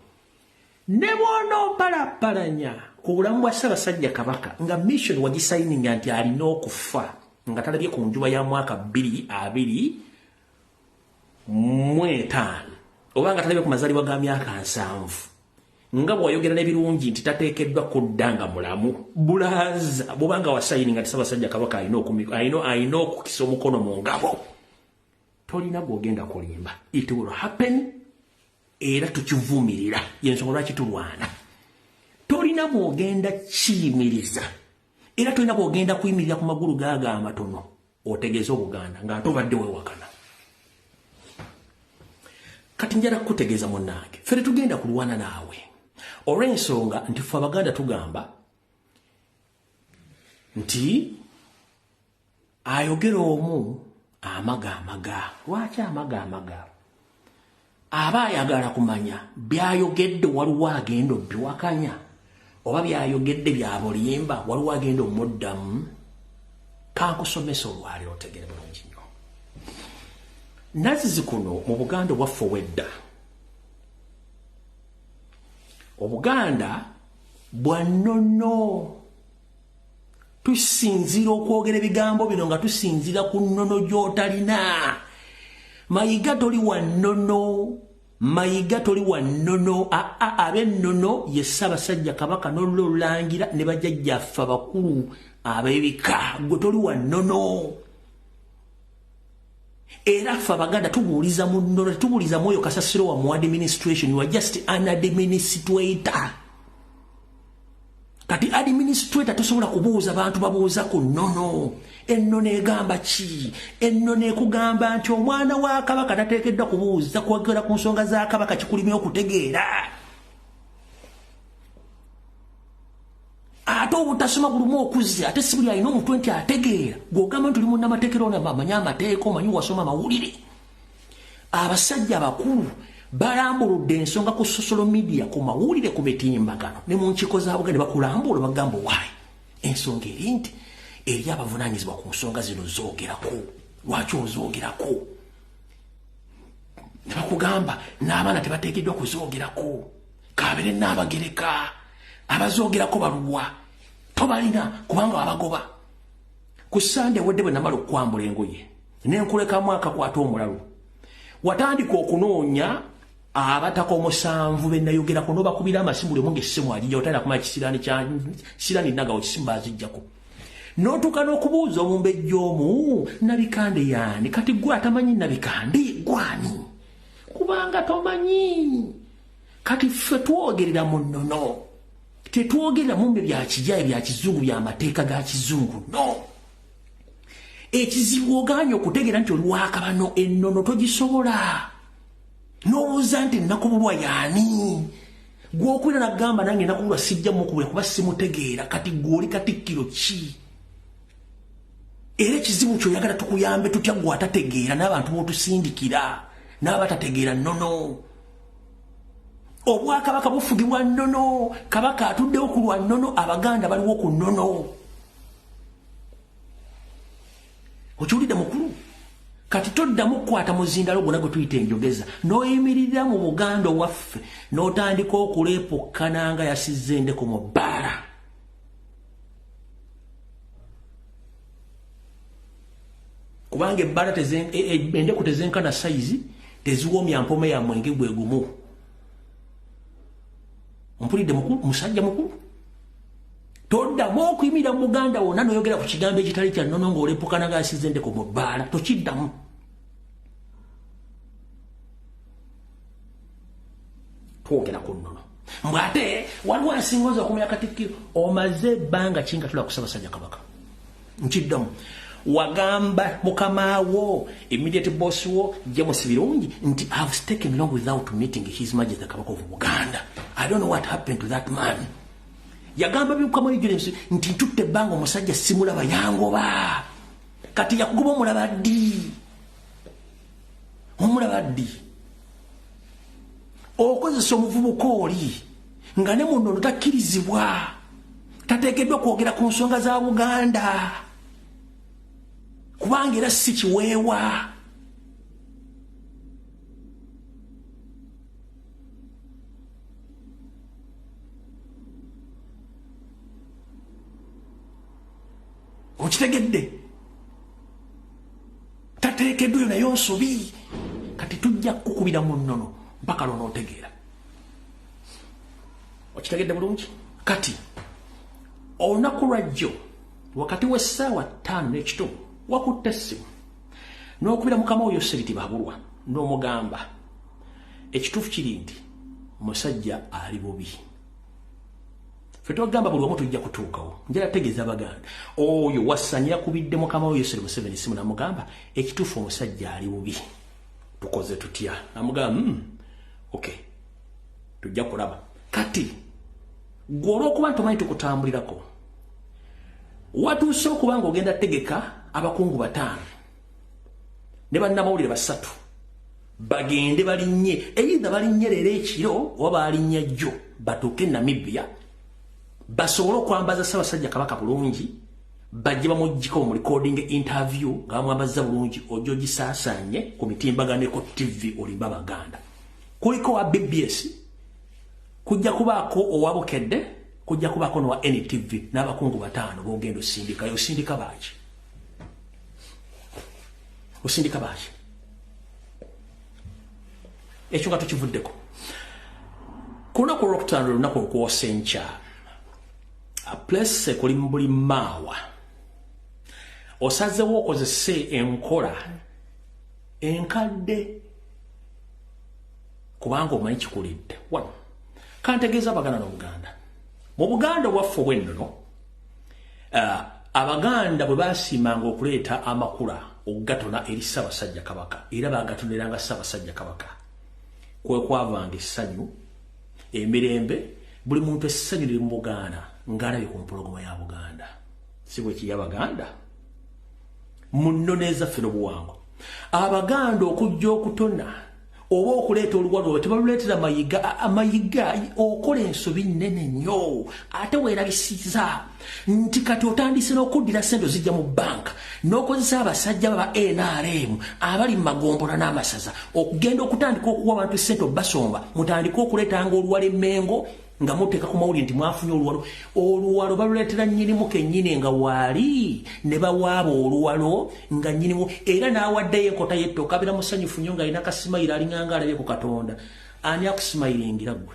ne bw'onoopalapalanya ku bulamu bwa Ssaabasajja Kabaka nga mission wagisayininga nti alina okufa nga talabye ku njuba ya mwaka 2025 oba nga talabye ku mazaalibwa ga myaka 7 nga bw'ayogera n'ebirungi nti tateekeddwa kudda nga mulamu bulaaza bw'obanga wasayininga nti Ssaabasajja Kabaka alina okukisa omukono mu ngabo tolina gw'ogenda kulimba. It will happen. Era tukivumirira yensonga lwaki tulwana tolina bwogenda kiyimiriza era tolina bwogenda kuyimirira ku magulu gaaga amatono otegeeza Obuganda nga ate obadde weewakana kati njala kutegeeza munnange ffe tugenda kulwana naawe olw'ensonga nti ffe Abaganda tugamba nti ayogera omu amaga lwaki amaga aba ayagala kumanya byayogedde waliwo agenda obiwakanya oba byayogedde bya bulimba waliwo agenda omuddamu kankusomesa olwali otegere bulungi nnyo nazizi kuno mu Buganda waffe wedda Obuganda bwannono tusinzira okwogera ebigambo bino nga tusinzira ku nnono gy'otalina Mayiga toli wa nnono ab'ennono ye Ssaabasajja Kabaka n'Olulangira ne bajjajjaffe abakulu ab'ebika gwe toli wa nnono era ffe Abaganda tubuuliza mu nnono tetubuuliza mu oyo kasasiro wa mu administration you are just an administrator kati administrator tosobola kubuuza bantu babuuza ku nnono ennono egamba ki ennono ekugamba nti omwana wa Kabaka tateekeddwa kubuuza kwogera ku nsonga za Kabaka kikulimye okutegeera ate obutasoma bulumu okuzza ate si buli alina omuntu nti ategeera gw'ogamba nti oli munnamateekera amanyi amateeka omanyi wasoma amawulire abasajja abakulu balambuludde ensonga ku social media ku mawulire ku mitimbagano ne mu nkiiko za Buganda bakulambula bagamba waayi ensonga eri nti eri abavunaanyizibwa ku nsonga zino zoogerako lwaki ozoogerako ne bakugamba n'abaana tebateekeddwa kuzoogerako kaabere n'abagereka abazoogerako baluwa tobalina kubanga abagoba ku Sande wedde bwe namala okukwambula engoye n'enkulekamu akakwata omulalu watandika okunoonya abataka 7 bennayogerako n'obakubira amasimu buli omu ng'essimu agijja otayina kumanya kisiraani nagawo kisimu baaziggyako N'otuuka n'okubuuza omumbejja omu Nabikande yaani kati gwe atamanyi Nabikande gwani kubanga tomanyi kati ffe twogerera mu nnono tetwogerera mu bya kijja bya kizungu bya mateeka ga kizungu no ekizibu oganye okutegeera nti oli Wakabano ennono togisobola n'obuuza nti nakubulwa yaani gw'okwira nagamba nange nakubulwa sijja mukubula kuba simutegeera kati gw'oli katikkiro ki era ekizibu ky'oyagala tukuyambe tutya gwe atategeera n'abantu b'otusindikira n'abatategeera nnono Obwakabaka bufugibwa nnono kabaka atuddewo ku lwa nnono Abaganda baliwo ku nnono okiwulidde mukulu kati toddamu kukwata muzindalo gwonna gwe tuyita enjogeza n'oyimirira mu Buganda waffe n'otandika okuleepukkana nga yasizza endeku mu bbaala kubanga ebbaala endeku tezenkana sayizi teziwoomya mpome ya mwenge gwe gumu mpulidde mukulu musajja mukulu toddamu okuyimirira mu Buganda wonna n'oyogera ku kigambo ekitali kya nnono ng'oleepukkana nga yasizza endeku mu bbaala tokiddamu twogera ku nnono mbwe ate waliwo asingoza okumanya Katikkiro omaze ebbanga ki nga tula ku Ssaabasajja Kabaka nkiddamu wagamba mukamaawo immediate boss wo James Birungi nti I've taken long without meeting His Majesty the Kabaka of Buganda. I don't know what happened to that man. Yagamba byukamwe James nti tutte banga omusajja simulaba yangoba kati yakugoba omulabaddi okozesa omuvubuka oli nga ne muno takkirizibwa tateekeddwa kwogera ku nsonga za Buganda kubanga era si kiweewa okitegedde tateekeddwa yo nayo nsobi kati tujja kukubira mu nnono mpaka lw'onootegeera okitegedde bulungi kati olunaku lwajjo wakati w'essaawa 5:30 wakutte essimu n'okubira mukama oyo Seriti Babulwa n'omugamba ekituufu kiri nti musajja ali bubi ffe twagamba buli wamu tujja kutuukawo njala tegeeza Abaganda oyo wassanya kubidde mukama oyo Seriti Museveni essimu n'amugamba ekituufu omusajja ali bubi tukoze tutya namugamba okay tujja kulaba kati gwe olw'okuba ntomanyi tukutambulirako watuuse okubanga ogenda tegeka abakungu 5 ne bannamawulire 3 bagende balinnye either balinnye leero ekiro oba balinnye jjo batuuke Namibia basobole okwambaza Ssaabasajja Kabaka bulungi bajje bamuggyeko mu recording interview nga bamwambaza bulungi ojjo gisaasaanye ku mitimbaganeko TV olimba Baganda kuliko wa BBS kujja kubaako owabukedde kujja kubaako n'owa NTV n'abakungu 5 b'ogenda osindika osindika baaki osindika baaki ekyo nga tukivuddeko ku lunaku olwokutaano lunaku olukwosa enkya place kuli buli maawa osazeewo okozese enkola enkadde kubanga omanyi kikulidde wano kantegeeza Abaganda n'Obuganda mu Buganda bwaffe obw'ennono Abaganda bwe basiimanga okuleeta amakula okugatona eri Ssaabasajja Kabaka era bagatoneranga Ssaabasajja Kabaka kwe kwavanga essanyu emirembe buli muntu essanyu liri mu Buganda ng'alabye ku mpologoma ya Buganda si bwe kiri Abaganda mu nnono ezaffe n'obuwangwa Abaganda okujja okutona oba okuleeta oluwalo tebaluleetera mayiga okola ensobi nnene nnyo ate weerabisiza nti kati otandise n'okuddira ssente zijja mu banka n'okozesa abasajja baba NRM abali mu magombola n'amasaza okugenda okutandika okuwa abantu ssente obbasomba mutandika okuleetanga oluwalo emmengo nga muteeka ku mawulire nti mwafunye oluwalo baluleetera nnyinimu kennyini nga waali ne bawaaba oluwalo nga nnyinimu era n'awaddeyo enkota y'ettooka abeera musanyufu nnyo ng'alina akasimayiro alinganga alabye ku Katonda ani akusimayiringira ggwe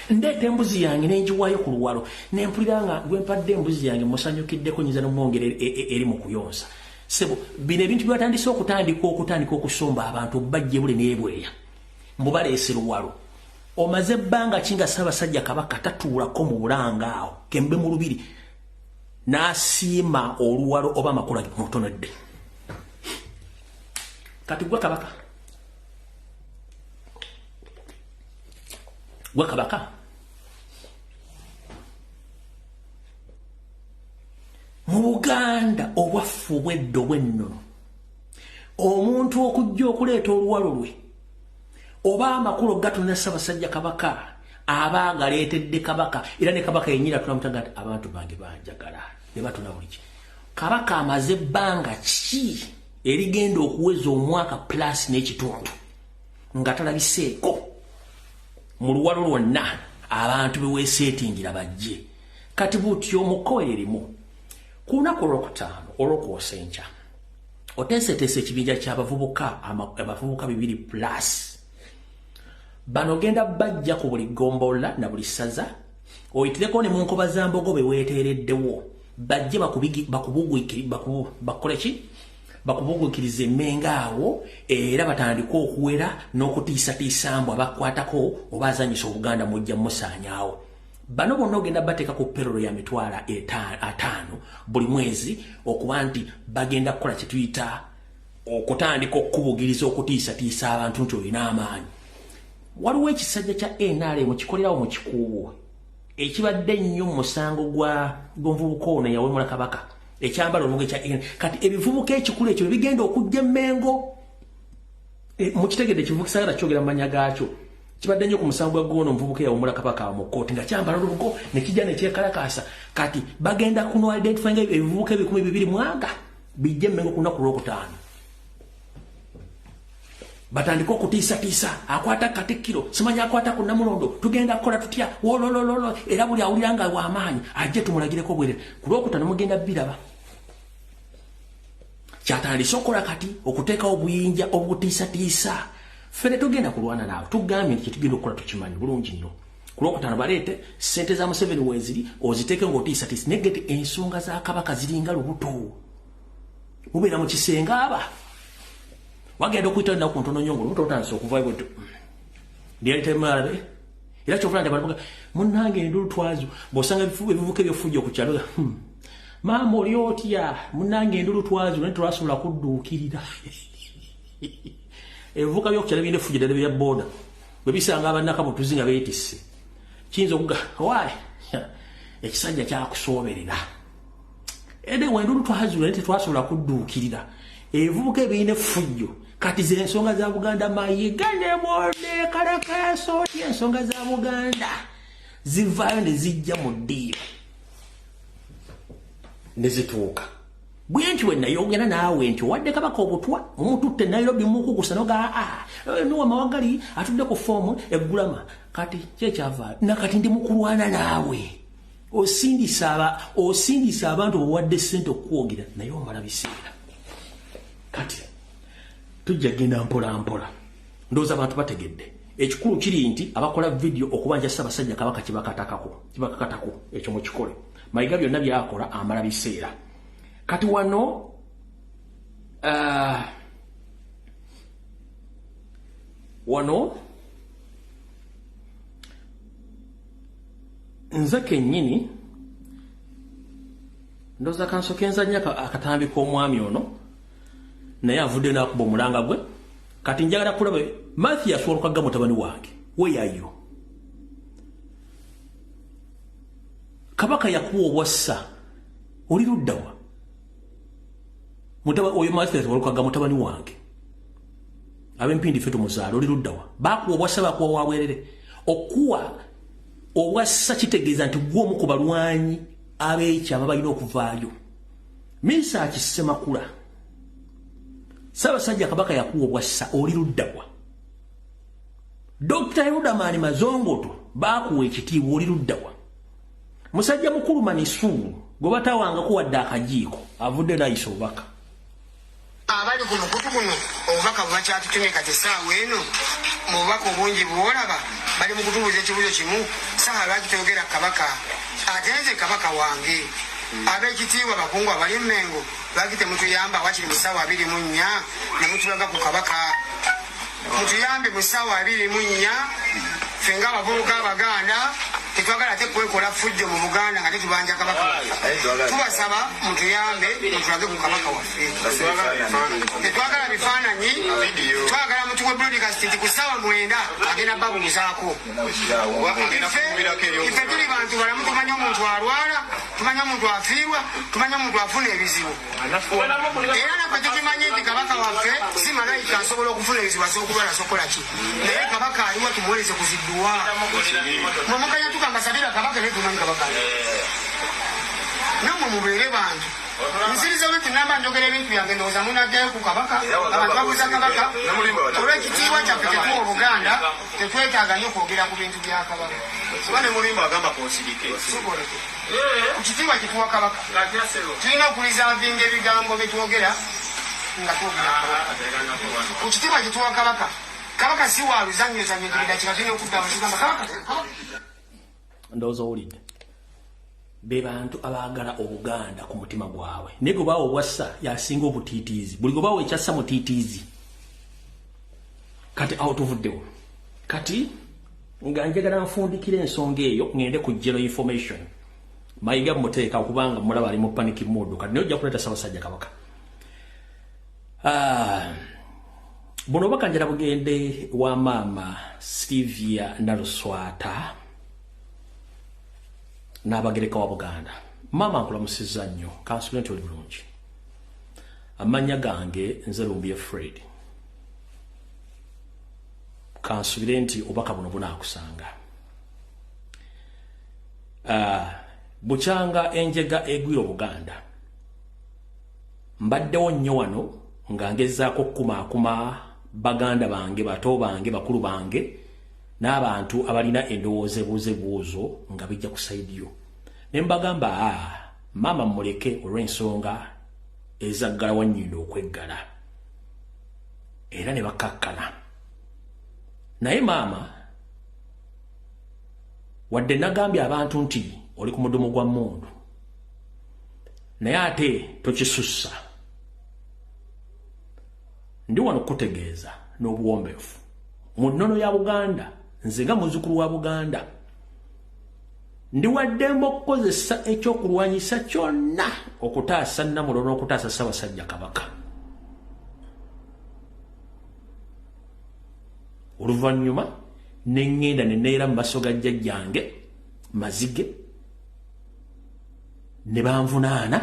ndete embuzi yange nenjiwayo ku luwalo nempulira nga gwempadde embuzi yange musanyukiddeko nyiza n'omwongere eri mu kuyonsa sebo bino ebintu byatandise okutandika okusomba abantu bajje bule n'ebweya mbubaleese luwalo omaze ebbanga kinga Ssaabasajja Kabaka tatuulako mu bulanga awo kembe mu lubiri n'asiima oluwalo oba amakula mutonedde kati gwe Kabaka mu Buganda obwaffe obweddo bwennono omuntu okujja okuleeta oluwalo lwe oba amakulu gatuna Ssaabasajja Kabaka aba galeetedde Kabaka era ne Kabaka yennyira tunamutanga ati abantu bange banjagala ne batuna buliki Kabaka amaze ebbanga ki erigenda okuweza omwaka plus n'ekitundu nga talabiseeko mu luwalo lwonna abantu beweeseetingira bajje kati butyo mukowe erimu ku lunaku olwokutaano olwokwosenkya oteeseteese ekibinja ky'abavubuka abavubuka 2 plus bano genda bajja ku buli gombola na buli ssaza oyitireko ne mu nkoba za mbogo beweeteereddewo bajje bakubugukiriza emmenga awo era batandika okuwera n'okutiisatiisa mbwa bakwatako oba azanyisa Obuganda mujja musaanyaawo bano bonna ogenda bateeka ku perolo ya mitwalo 5 buli mwezi okuba nti bagenda kukola kye tuyita okutandika okukubugiriza okutiisatiisa abantu nti olina amaanyi waliwo ekisajja kya NRM kikolerawo mu kikuubo ekibadde nnyo mu musango gw'omuvubuka ono yawemula Kabaka ekyambalo olubuge kya kati ebivubuka ekikulu ekyo bigenda okujja Mmengo mu kitegedde kivukisagala kyogera manya gaakyo kibadde nnyo ku musango gw'ono omuvubuka yawemula Kabaka mu kkooti nga kyambala olubugo ne kijja ne kyekalakaasa kati bagenda kuno identify nga ebivubuka 220 bijje Mmengo ku lunaku lwokutaano batandika okutiisatiisa akwata Katikkiro simanya akwata ku Namulondo tugenda kukola tutya wololololo era buli awulira nga w'amaanyi ajje tumulagireko bwerere ku lwokutaano mugenda biraba kyatandise okukola kati okuteekawo obuyinja obutiisatiisa ffe ne tugenda kulwana naawe tugambye nti kyetugenda okukola tukimanyi bulungi nnyo ku lwokutaano baleete ssente za Museveni weeziri oziteeke ng'otiisatiisa negeti ensonga za Kabaka ziringa lubuto mubeera mu kisenge aba wagenda okuyita ennaku ntono nnyo ng'olubuto lutandise okuvaayo bwetyo lyalitemalabe era kyofuna nti abantu munnange endulu twazo bw'osanga ebivubuka ebyofujja ku kyalo maama oli otya munnange endulu twazo naye tolwasobola kudduukirira ebivubuka byokukyalo birina effujja ddala bya booda bwe bisanga abannakabutuzi nga beetisse kiyinza okuga waayi ekisajja kyakusooberera ede wendulu twazo naye tetwasobola kudduukirira ebivubuka ebirina effujjo kati z'ensonga za Buganda mayiga ne bwode kalakaso ensonga za Buganda zivaayo ne zijja mu ddiiro ne zituuka bwe nti we nayogera naawe nti wadde Kabaka obutwa omututte Nairobi mukugusa noga nuwa mawagali atudde ku foomu eggulama kati kyekyavaayo nakati ndi mukulwana naawe osindisa abantu owadde ssente okukwogera naye omala biseera kati tujja genda mpola ndowooza abantu bategedde ekikulu kiri nti abakola video okubanja Ssaabasajja Kabaka kibakakatako ekyo mukikole mayiga byonna byakola amala biseera kati wano nze kennyini ndowooza kansokenza nnyo akatambi k'omwami ono naye avudde n'akuba omulanga gwe kati njagala kulaba Mathias Walukaga mutabani wange weyayo Kabaka yakuwa obwassa oli luddawa oyo Mathias Walukaga mutabani wange ab'empindi ffe tumuzaala oli luddawa bakuwa obwassa bakuwa wabwerere okuwa obwassa kitegeeza nti gw'omu ku balwanyi ab'ekyama balina okuvaayo Misa Kisemakula Ssaabasajja Kabaka yakuwa obwassa oli luddawa Dr. Yudamani Mazongoto bakuwa ekitiibwa oli luddawa musajja mukulu Manisuru gwe batawangako wadde akajiiko avudde n'ayisa obubaka abali ku mukutu guno obubaka bwe bakyatutumye kati essaawa eno mu bubaka obungi bw'olaba bali mu kutubuza ekibuzo kimu saha lwaki toyogera kabaka ate nze kabaka wange ab'ekitiibwa bakungu abali Mmengo lwaki temutuyamba wakiri mu ssaawa 24 ne mutulaga ku kabaka mutuyambe mu ssaawa 24 ffe ng'abavubuka Abaganda tetwagala ate kwekola fujjo mu Buganda nga tetubanja kabaka tubasaba mutuyambe mutulage ku kabaka waffe tetwagala bifaananyi twagala mutuwe broadcast nti ku ssaawa 9 agenda babuguzaako ife tuli bantu balamu tumanye omuntu alwala tumanye omuntu afiirwa tumanye omuntu afuna ebizibu era naffe tukimanyi nti kabaka waffe si malayika asobola okufuna ebizibu asobola sokola ki naye kabaka aliwo tumuweereze kuzidduwa mwemukanya tukambasabira kabaka naye tumanyi kabaka namwe mubeere bantu nsiriza bwe tunamba njogera ebintu byange ndowooza munajjayo ku kabaka abantu babuuza kabaka olw'ekitiibwa kyaffe tetuwa Obuganda tetwetaaga nnyo kwogera ku bintu bya kabaka kuba ne mulimba agamba konsirike ku kitiibwa kituwa kabaka tulina okulizaavinga ebigambo bye twogera nga twogera ku kitiibwa kituwa kabaka kabaka si wa luzanyozanyo tubidakika tulina okudda abazigamba kabaka ndowooza owulidde be bantu abaagala Obuganda ku mutima gwabwe naye gwe baawa obwassa yasinga obutiitiizi buli gwe baawa ekyassa mutiitiizi kati awo tuvuddewo kati nga njagala nfundikira ensonga eyo ngende ku general information mayiga muteeka okubanga mulaba ali mu panic mode kati naye ojja kuleeta Ssaabasajja Kabaka buno bakanjala bugende wa maama Sylvia Naluswata n'Abagereka wa Buganda mama nkulamusizza nnyo kansubire nti oli bulungi amannya gange nze Lumbiye Fred kansubire nti obubaka buno bunaakusanga bukyanga enjega egwira Obuganda mbaddewo nnyo wano nga ngezaako okukumaakuma Baganda bange bato bange bakulu bange n'abantu abalina endowooza ebuuzebuuzo nga bijja ku saidi yo ne mbagamba maama muleke olw'ensonga ezaggala wannyindo okweggala era ne bakkakkana naye maama wadde nagambye abantu nti oli ku mudumu gwa mmundu naye ate tokisussa ndi wano kutegeeza n'obuwombeefu mu nnono ya Buganda nze nga muzzukulu wa Buganda ndi waddemba okukozesa ekyokulwanyisa kyonna okutaasa Namulondo n'okutaasa Ssaabasajja Kabaka oluvannyuma ne ŋŋenda ne neera mu maaso ga jjajjange Mazige ne banvunaana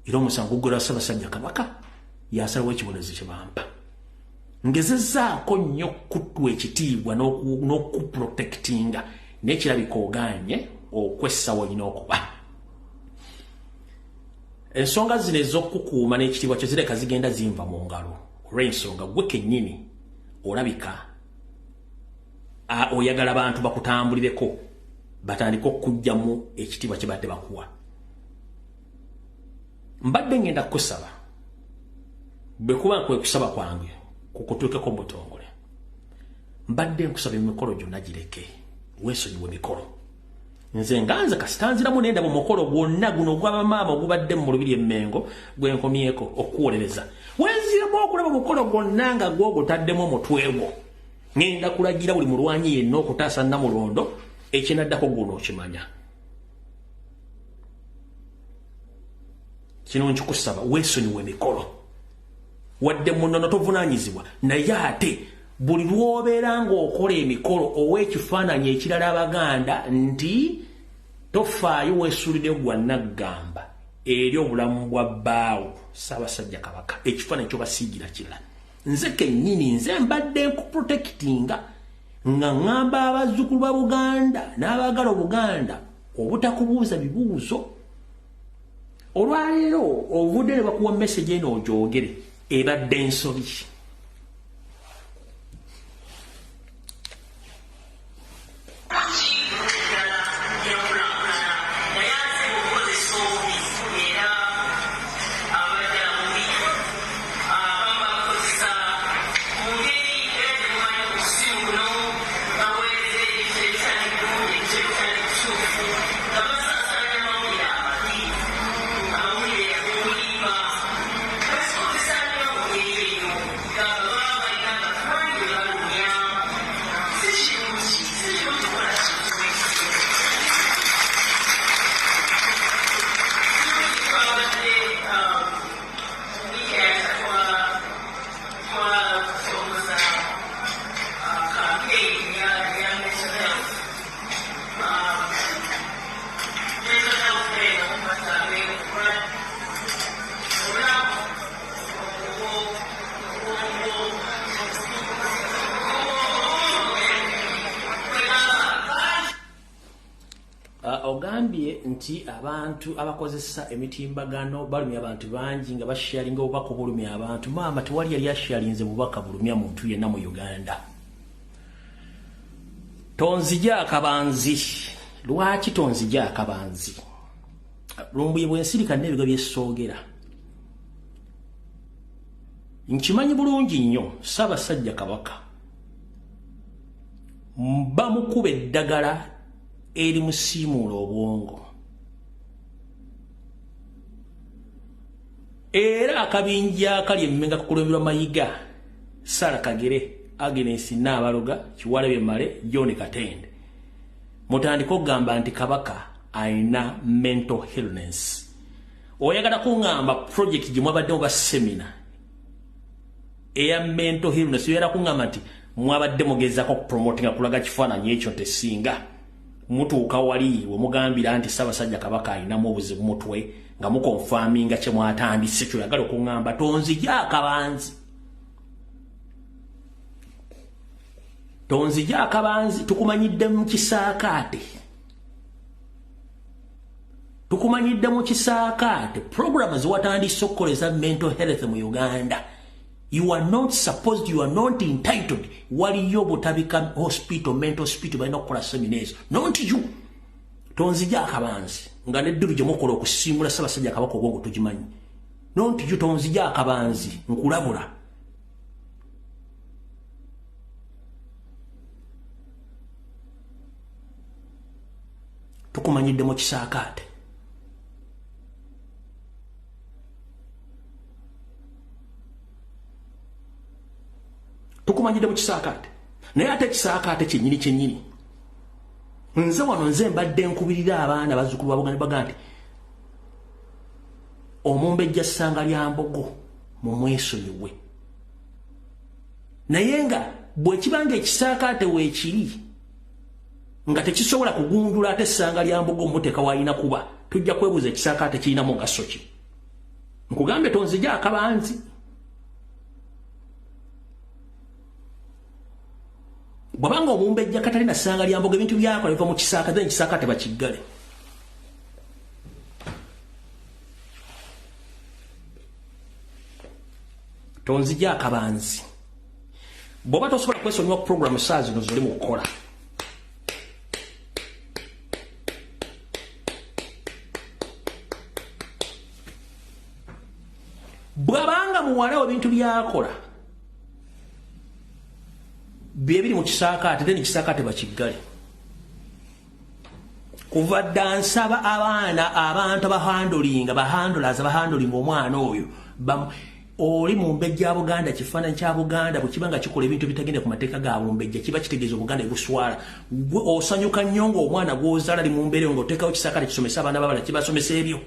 era omusango guggulwa Ssaabasajja Kabaka yasalawo ekibonerezo kye bampa ngezezzaako nnyo okuttwa ekitiibwa n'okuprotectinga n'ekirabika ogaanye okwessa wonyina okuba ensonga zino ez'okukuuma n'ekitiibwa kyo zireka zigenda zinva mu ngalo olw'ensonga gwe kennyini olabika oyagala bantu bakutambulireko batandike okuggyamu ekitiibwa kye badde bakuwa mbadde ngenda kukusaba bwe kuba kwe kusaba kwange kukutuukeko mutongole mbadde nkusaba emikolo gyonna gireke weesonyiwe emikolo nze nganze kasitanziramu nenda mu mukolo gwonna guno gw'abamaama ogubadde mu Lubiri Emmengo gwenkomyeko okuwolereza wenziramu okulaba omukolo gwonna nga gwogutaddemu omutwe gwo ngenda kulagira buli mulwanyi yenna okutaasa Namulondo ekinaddako guno okimanya kino nkikusaba weesonyiwe emikolo wadde munono tovunaanyizibwa naye ate buli lwobeera ng'okola emikolo ow'ekifaananyi ekirala Abaganda nti tofaayo weesuulire gwa Naggamba eri obulamu bwa bbaawo Ssaabasajja Kabaka ekifaananyi ky'obasiigira kirala nze kennyini nze mbadde nkuprotectinga nga ŋŋamba abazzukulu ba Buganda n'abaagala Obuganda obutakubuuza bibuuzo olwaleero ovudde ne bakuwa message eno ogyogere ebadde ensobi nkugambye nti abantu abakozesa emitimbagano balumya abantu bangi nga basharinga obubaka bulumya abantu maama tewali yali asharinze bubaka bulumya muntu yenna mu Uganda. Tonzija akabanzi. Lwaki tonzija akabanzi? Lumbuye bwensirika n'ebigo by'essoogera. Nkimanyi bulungi nnyo Ssaabasajja Kabaka bamukuba eddagala eri musiimuula obwongo. Era akabinja akali emmenga kukulemberwa Mayiga, Sarah Kagere, Agnes Nabaloga, Kiwalabye Male, John Katende. Mutandika okugamba nti Kabaka ayina mental illness. Oyagala kuŋŋamba project gye mwabaddewo ba seminar eya mental illness oyagala kuŋŋamba nti mwabadde mugezaako okupromotinga kulaga kifaananyi ekyo tesinga mutuuka wali we mugambira nti Ssaabasajja Kabaka ayinamu obuzibu mutwe nga mukonfaminga kye mwatandise kyoyagala okuŋŋamba tonzija akabanzi. Tonzija akabanzi tukumanyidde mu kisaakaate. Tukumanyidde mu kisaakaate program ziwatandise okukoleza mental health mu Uganda. You are not supposed, you are not entitled. Waliyo butabika hospital, mental hospital balina okukola seminars. Not you. Tonzija akabanzi. Nga neddulu gye mukola okusiimula Ssaabasajja Kabaka obwongo tugimanyi. Not you tonzija akabanzi. Nkulabula. Tukumanyidde mu kisaakaate. Tukumanyidde mu kisaakaate. Naye ate kisaakaate kyennyini. Nze wano nze mbadde nkubirira abaana bazzukulu ba Buganda baga nti Omumbejja ssanga lya Mbogo mu mwesonyiwe. Naye nga bwe kibanga ekisaakaate weekiri nga tekisobola kugunjula ate ssanga lya Mbogo muteeka wayina kuba tujja kwebuuza ekisaakaate kirinamu mugaso ki. Nkugambe tonzija akabanzi. Bwabanga Omumbejja Katalina ssanga lya Mbogo ebintu byakola biva mu kisaakaate ekisaakaate bakiggale. Tonzija akabanzi. Bw'oba tosobola kwesonyiwa ku program saa zino zoli mu kukola. Bwabanga muwalawo ebintu byakola bye biri mu kisaakaate then kisaakaate bakiggale. Kuva dda nsaba abaana abantu bahandolers abahandolinga omwana oyo oli Mumbejja ya Buganda kifaananyi kya Buganda bwe kibanga kikola ebintu bitagenda ku mateeka ga Mumbejja kiba kitegeeza Obuganda ebuswala. Osanyuka nnyo ng'omwana gw'ozaala ali mu mbeera ng'oteekawo kisaakaate kisomesa abaana babala kibasomesa ebyo.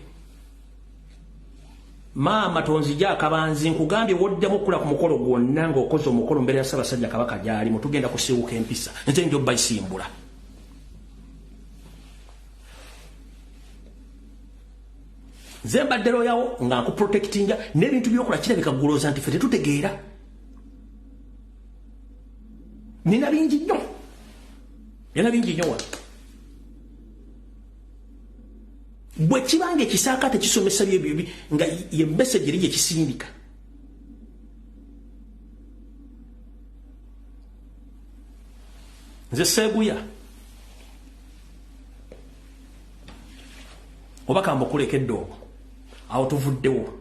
Maama tonzija akabanzi nkugambye woddamu okula ku mukolo gwonna ng'okoze omukolo mbere ya Ssaabasajja Kabaka gy'ali mutugenda kusiiwuka empisa nze njo bayisimbula. Nze mbadde looyawo nga nkuprotectinga n'ebintu by'okola kirabika gulooza nti ffe tetutegeera. Nina bingi nnyo wano. Bwe kibanga ekisaakaate kisomesa byebyo nga ye message eri gye kisindika. Nze Seeguya oba kambukulekedde okwo awo tuvuddewo.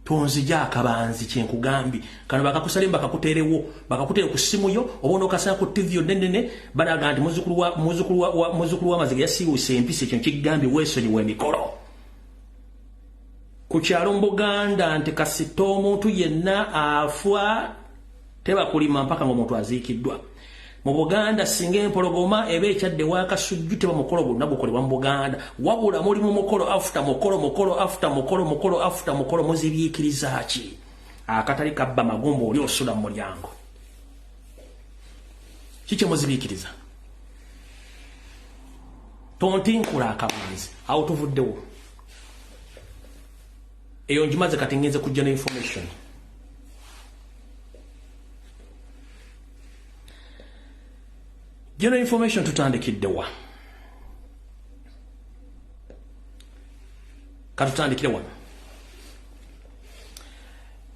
Tonzija akabanzi kyenkugambye kano bakakusale bakakuteerewo bakakuteere ku simu yo obono okasana ku TV nene balaga nti muzukulu wa Maziga yasiiwuse empisa ekyo kigambye weesonyiwa emikolo. Ku kyalo mu Buganda nti kasita omuntu yenna afwa tebakulima mpaka ng'omuntu aziikiddwa. Mu Buganda singa empologoma eba ekyadde waakasujju teba mukolo gwonna gukolebwa mu Buganda wabula mulimu mukolo after mukolo muzibikiriza ki akatali kabba magumba oli osula mu mulyango kiki muzibikiriza. Tontinkula akabanzi awo tuvuddewo eyo njimaze kati ngenze kujja ne information. General information tutandikiddewa. Katutandikire wano.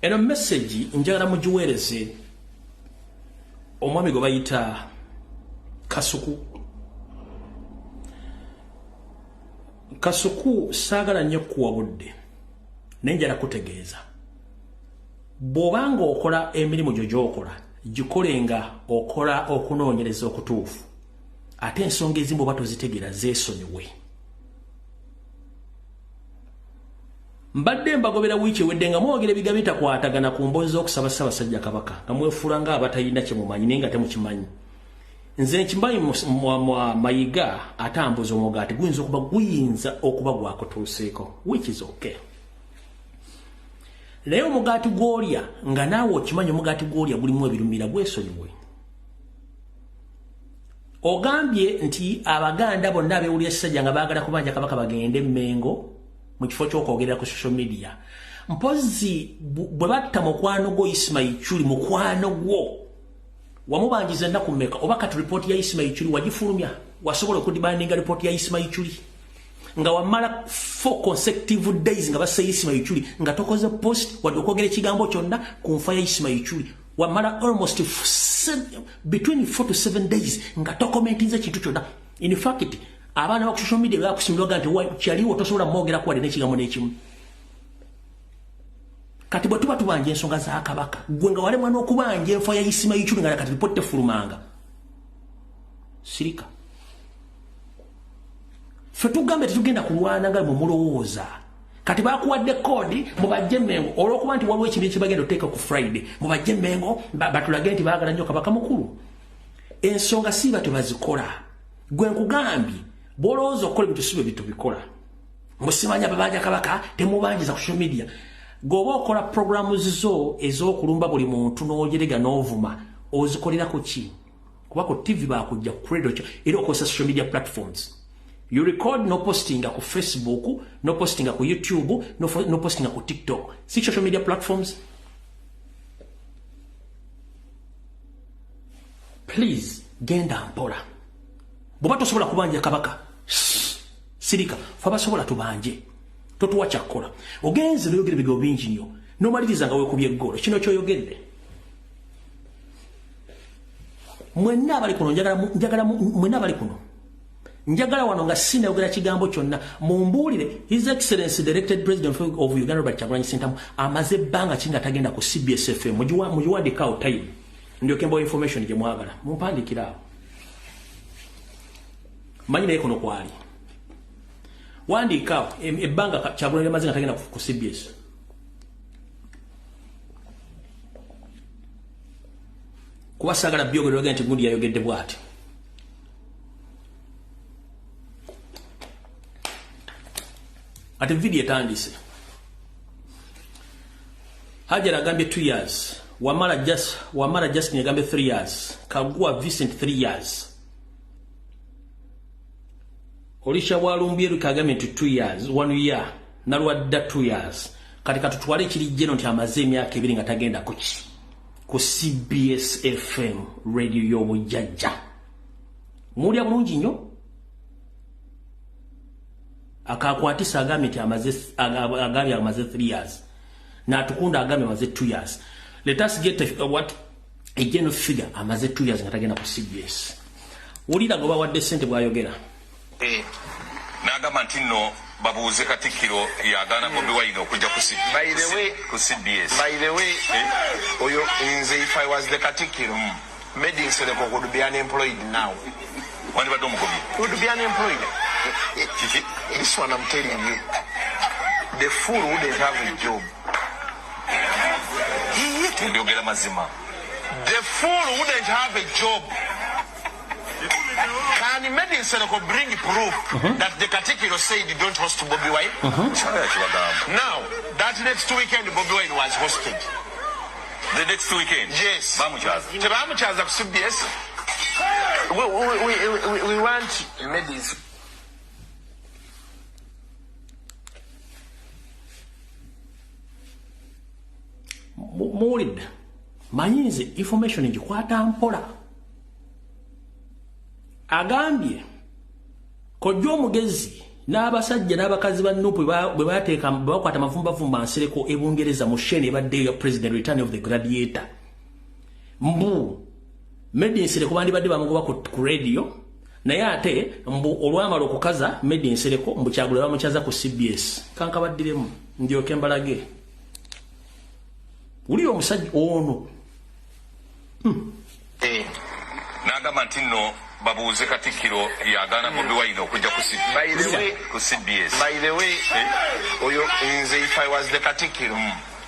Eno message njagala mugiweereze omwami gwe bayita Kasuku. Kasuku saagala nnyo kuwabudde naye njala kutegeeza bw'obanga okola emirimu gyo gy'okola gikolenga okola okunoonyereza okutuufu ate ensonga ezimu oba tozitegeera zeesonyiwe. Mbadde mbagobera wiiki ewedde nga mwogera ebigambo bitakwatagana ku mboozi z'okusaba Ssaabasajja Kabaka nga mwefuula ng'abatalina kye mumanyi naye nga temukimanyi. Nze nkimanyi Mayiga atambuza omugaati guyinza okuba gwakutuuseeko, which is okay. Naye omugaati gw'olya nga naawe okimanyi omugaati gw'olya gulimu ebirumira gwesonyiwe. Ogambye nti Abaganda bonna abeewulira Ssajja nga baagala kubanja Kabaka bagende Mmengo mu kifo ky'okwogerera ku social media. Mpozi bwe batta mukwano gwo Ismail Chuli mukwano gwo wamubanjiza ennaku mmeka oba kati report ya Ismail Chuli wagifulumya wasobola okudibandinga report ya Ismail Chuli nga wamala 4 consecutive days nga basa Ismail Chuli nga tokoze post wadde okwogera ekigambo kyonna ku nfa ya Ismail Chuli wamala almost between 4 to 7 days nga tokomentinze kintu kyonna. In fact abaana ba social media bakusimulwaga nti kyaliwo tosobola mwogera kuwadde n'ekigambo n'ekimu. Kati bwe tuba tubanja ensonga za Kabaka gwe nga walemwa n'okubanja enfa ya Ismail Chuli nga kati ripote fulumanga sirika ffe tugambe tetugenda kulwana nga mumulowooza kati bakuwadde kodi mubajje Mmengo olw'okuba nti waliwo ekintu ekibagenda oteeka ku Friday mubajje Mmengo batulage nti baagala nnyo Kabaka mukulu. Ensonga siiba tebazikola gwe nkugambye bw'olowooza okukola ebintu si bwe bitubikola musimanya babanja Kabaka temubanjiza ku social media. Goba okola programs zo ez'okulumba buli muntu n'ogerega n'ovuma ozikolera ku ki? Kuba ku TV bakujja ku radio era okozesa social media platforms. You record no posting ku Facebook, no posting ku YouTube, no posting ku TikTok. Si social media platforms? Please, genda mpola. Bw'oba tosobola kubanja Kabaka sirika fa basobola tubanje. Totuwa kyakola ogenze n'oyogera ebigambo bingi nnyo n'omaliriza nga weekubye eggolo kino ky'oyogedde. Mwenna abali kuno njagala wano nga sinayogera kigambo kyonna mumbuulire His Excellency the Elected President of Uganda Robert Kyagulanyi Ssentamu amaze ebbanga ki nga tagenda ku CBS FM mugiwandiikaawo time ndyoke mbawa information gye mwagala mumpandiikira awo manyi naye kuno kwali wandika ebbanga Kyagulanyi amaze nga tagenda ku CBS. Kuba saagala byogerera nti gundi yayogedde bw'ati. Ate video etandise. Hajara agambye 2 years. Wamala just agambye 3 years. Kagua Vincent 3 years. Olisha Walumbye kagambye 2 years, 1 year. Nalwadda 2 years. Katika tutwale kirijjeno nti amaze emyaka 2 nga tagenda ku CBS FM radio y'obujjajja. Mulya bulungi nnyo. Akakwatisa agambye nti amaze 3 years. Na tukunda agambye amaze 2 years. Let us get a general figure amaze 2 years nga tagenda ku CBS. Ulira goba wadde sente bwayogera. Nagamba nti nno babuuze Katikkiro yagaana Bobi Wine okujja ku CBS. By the way, oyo nze if I was the Katikkiro, Medi Nsereko would be unemployed now. Wandibadde omugobye. Would be unemployed. This one I'm telling you. The fool wouldn't have a job. Ndyogera mazima. The fool wouldn't have a job. Can Medi Nsereko bring proof that the Katikkiro said don't host Bobi Wine? Now, that next weekend Bobi Wine was hosted. The next weekend? Yes. Bamuchaza ku CBS. We want Medi. Muwulidde manyize information ngikwata mpola agambye kojja omugezi n'abasajja n'abakazi ba Nuupu bwe bateeka bakwata mavumba Nsereko e Bungereza mu Shene ebadde ya President Return of the Gladiator mbu Medi Nsereko bandibadde bamugoba ku radio naye ate mbu olwamala okukaza Medi Nsereko mbu Kyagulanyi bamukyaza ku CBS kankabaddiremu ndyoke mbalage uli omusajja ono n'agamba nti nno babuuze Katikkiro yagaana Bobi Wine okujja ku CBS. By the way, oyo nze if I was the Katikkiro,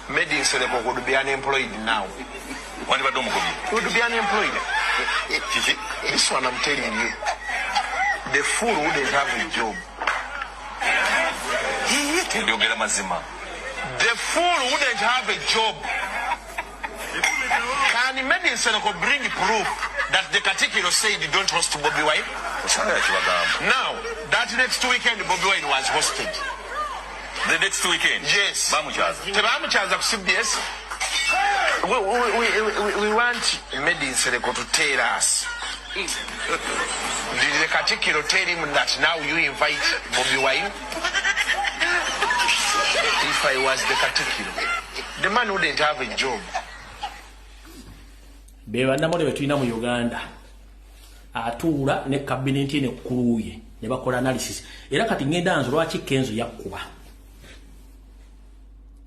Medi Nsereko would be unemployed now. Wandibadde omugobi. Would be unemployed. This one I'm telling you. The fool wouldn't have a job. Ndyogera mazima. The fool wouldn't have a job. Can Medi Nsereko bring proof that the Katikkiro said don't host Bobi Wine? Now, that next weekend Bobi Wine was hosted. The next weekend? Yes. Bamuchaza ku CBS. We want Medi Nsereko to tell us. Did the Katikkiro tell him that now you invite Bobi Wine? If I was the Katikkiro, the man wouldn't have a job. Beba namole betulina mu Uganda atuula ne cabinet ne kuluye ne bakola analysis era kati ngenda nzo lwaki Kenzo yakkuba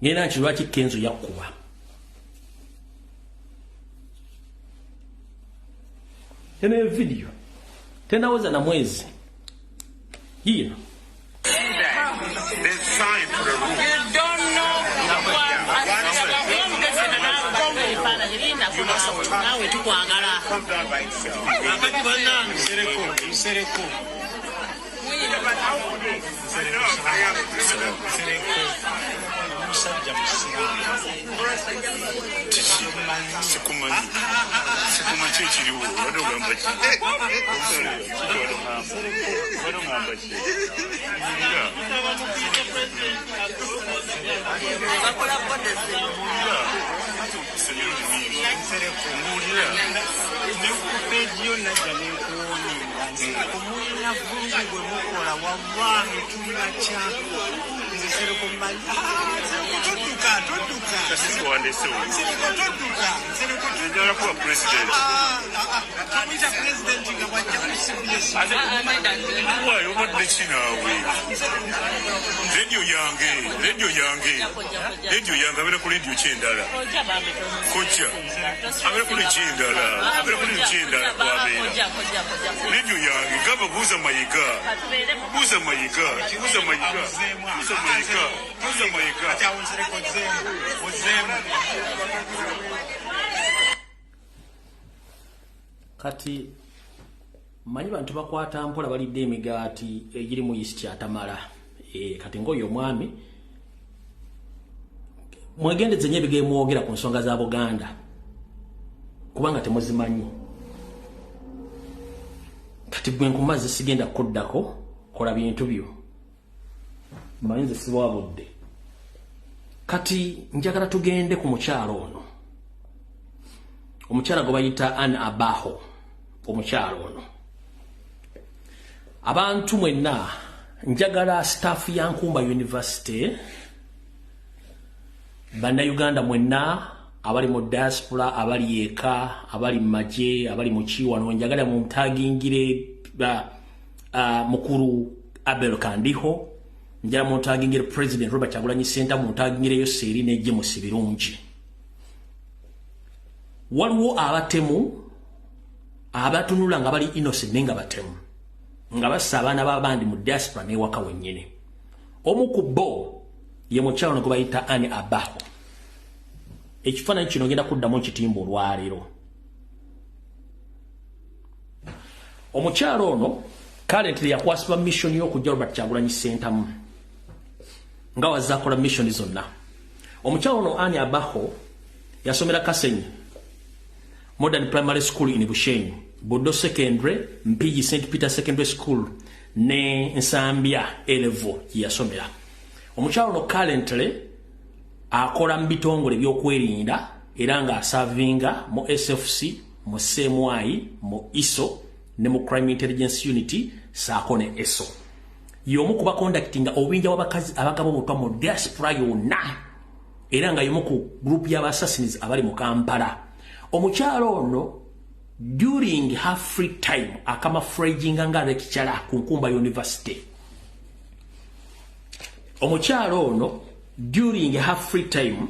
ngenda nchi lwaki Kenzo yakkuba tena video tena waza na mwezi hiyo nawe tukwagala akati bannange Nsereko musajja sikuma kyekiriwo wadde ogamba radio yange abera ku radio kyendala kocha abera ku kyendala kwabeera radio yange gaba buza mayiga kati manyi bantu bakwata mpola balidde emigaati egiri mu East atamala kati ngoyo mwami mwegendeze nye bige mwogera ku nsonga za Buganda kubanga temuzimanyi kati gwe nkumaze sigenda kuddako kola bintu byo mayinze sibwabudde kati njagala tugende ku mukyalo ono omukyala gwe bayita Anne Abaho omukyalo ono abantu mwenna njagala staff ya Nkumba University Bannayuganda mwenna abali mu diaspora abali eka abali maje abali mu kiwano njagala mu mutagingire mukuru Abel Kandiho njagala mu mutagingire President Robert Kyagulanyi Center mu mutagingire yo seri neje mu sibirungi waliwo abatemu abatunula nga bali innocent nenga batemu nga bassa abaana b'abandi mu diaspora n'ewaka wennyini omu ku bo ye mukyalo gwe bayita Anne Abaho ekifaananyi kino genda kuddamu ekitimba olwaleero omukyalo ono currently yakwasibwa mission y'okujja Robert Kyagulanyi Center nga wazaakola mission zonna omukyalo ono Anne Abaho yasomera Kasenyi Modern Primary School in Bushenyi Bodo Secondary Mpigi St. Peter Secondary School ne Nsambya A-level yasomera omukyalo no currently akola mbitongole byokwerinda era nga asavinga mu SFC mu CMI mu ISO ne mu Crime Intelligence Unity saako ne ESO. Y'omu kuba conductinga obubinja bw'abakazi abagabo botwa mu diaspora yonna era nga y'omu ku group y'aba assassins abali mu Kampala. Omukyalo ono during her free time akama fraging nga lecturer ku Nkumba University. Omukyalo ono during her free time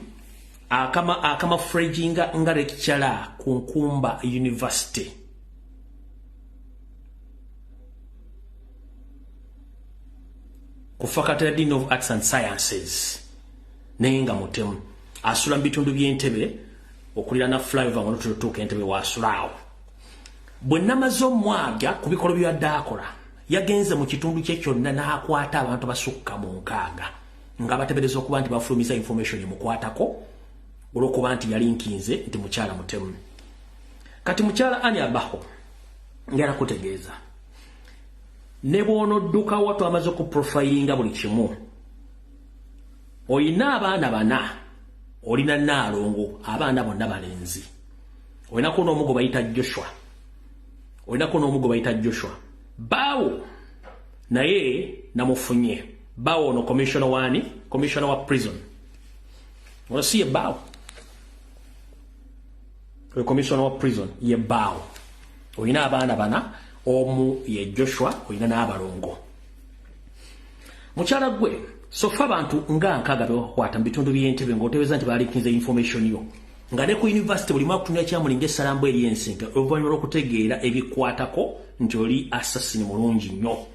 akama fraging nga lecturer ku Nkumba University. Ku Faculty of Arts and Sciences. Nenga mutemu asula bitundu by'Entebbe okulira na flyover ngono tutuuka Entebbe wasulawo. Bwe namazo mwaga ku bikolo bya dakola yagenze mu kitundu kye kyonna n'akwata abantu basukka mu nkaaga nga batebereza okuba nti bafulumiza information mukwatako olw'okuba nti yali nkinze nti mukyala mutemu. Kati mukyala ani abaho ngera kutegeeza ne bw'onodduka watu amaze ku profilinga buli kimu. Oyina abaana bana olina Naalongo abaana bonna balenzi. Oyinako n'omugo bayita Joshua. Bawo naye namufunye. Bawo no commissioner wa prison. Onasiye Bawo. Commissioner wa prison ye Bawo. Oyina abaana bana omu ye Joshua oyina n'abalongo. Mukyala gwe sofa abantu nga nkaga bekwata mu bitundu by'Entebbe ng'otebeza nti baali kinze information yo nga ne ku university buli mwaka kutunula kyamulinga essalambu eri ensinka oluvannyuma lw'okutegeera ebikwatako nti oli assassin mulungi nnyo.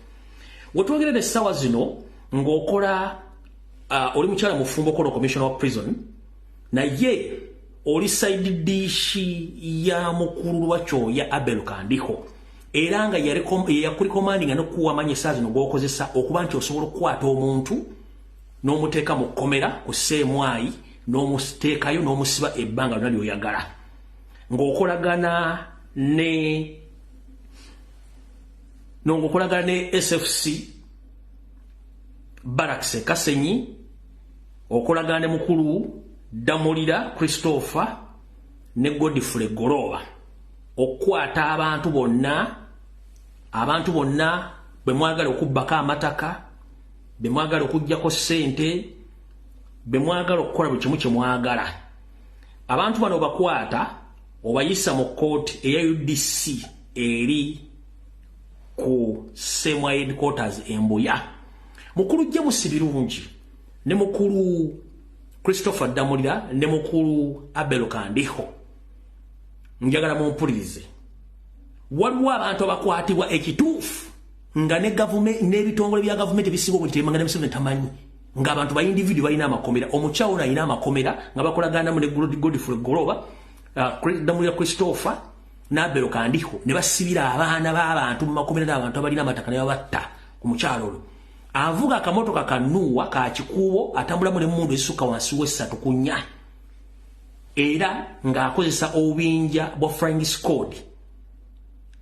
Wetwogerera essaawa zino ng'okola oli mukyala mufumbo okola commissioner wa prison naye oli side dish ya mukulu lwakyo ya Abel Kandiho era nga yakuli commanding n'okuwa amanya essaawa zino g'okozesa okuba nti osobola okukwata omuntu n'omuteeka mu kkomera ku seemwayi n'omuteekayo n'omusiba ebbanga lyonna ly'oyagala ng'okolagana ne SFC Barracks Kasenyi okolagana ne mukulu Damulira Christopher ne Godfrey Goroba okukwata abantu bonna bwe mwagala okubbako amataka bwe mwagala okuggyako ssente bwe mwagala okukola buli kimu kye mwagala. Abantu bano bakwata obayisa mu kooti eya UDC eri ku Semwa headquarters Embuya. Mukulu James Birungi ne mukulu Christopher Damulira ne mukulu Abel Kandiho njagala mumpulirize. Waliwo abantu abakwatibwa ekituufu nga ne government n'ebitongole bya government bisinga obuntemanga ne Museveni tamanyi nga abantu ba individu balina amakomera. Omukyawo alina amakomera nga bakolagana mu ne Godfrey Goroba Damulira Christopher n'Abel Kandiho ne basibira abaana b'abantu mu makomera n'abantu abalina amataka ne babatta ku mukyalo olwo. Avuga akamotoka kanuwa ka kikuubo atambulamu n'emmundu essuka wansi w'essatu ku nnya era ng'akozesa obubinja bwa flying squad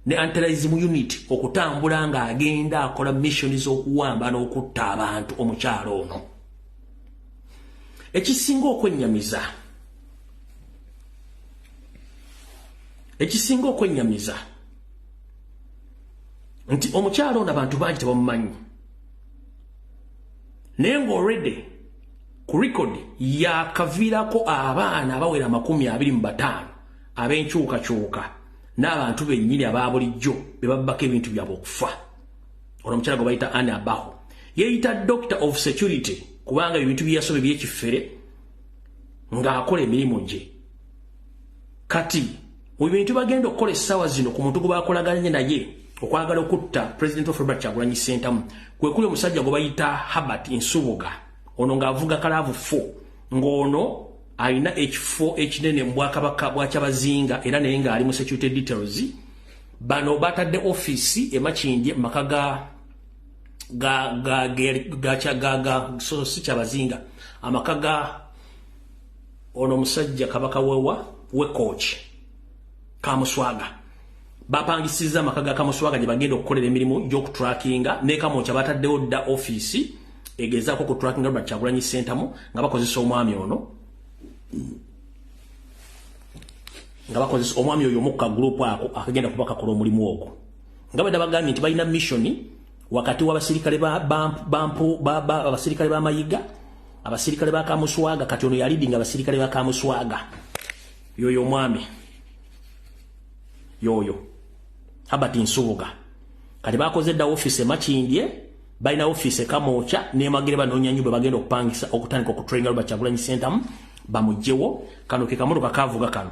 ne anti-terrorism unit okutambula ng'agenda akola mission z'okuwamba n'okutta abantu omukyalo ono. Ekisinga okwennyamiza nti omukyalo ono abantu bangi tebamumanyi naye ng'already ku record yakaviirako abaana abawera 25 ab'enkyukakyuka n'abantu bennyini aba bulijjo be babbako ebintu byabwe okufa. Ono omukyala gwe bayita Anne Abaho yeeyita doctor of security kubanga ebintu byeyasomye by'ekifere ng'akola emirimu gye. Kati mu bintu bagenda okukola essaawa zino ku muntu gwe bakolaganye naye okwagala okutta President of Robert Kyagulanyi Ssentamu kwe kuli omusajja gwe bayita Herbert Nsubuga. Ono ng'avuga kalaavu 4 ng'ono alina ekifo ekinene mu Bwakabaka bwa Kyabazinga era naye ng'ali mu security details. Bano batadde office e Makindye maka so si Kyabazinga amaka ga ono musajja kabaka we coach Kamuswaga. Bapangisiza amaka ga Kamuswaga gye bagenda okukolera emirimu gy'okutrackinga ne Kamwokya bataddewo dda office egezaako ku tracking Robert Kyagulanyi Ssentamu nga bakozesa omwami ono nga bakozesa omwami oyo omukka group ako akagenda kubaka kola omulimu ogwo ngabadde bagambye nti balina mission wakati w'abasirikale abasirikale ba Mayiga abasirikale ba Kamuswaga kati ono ya leading abasirikale ba Kamuswaga yoyo mwami yoyo Herbert Nsubuga kati bakoze da office Makindye balina office Kamocha ne magere banonya nyumba bagenda okupangisa okutandika okutrainga Robert Kyagulanyi Center bamujjewo kano ke kamotoka kavuga kano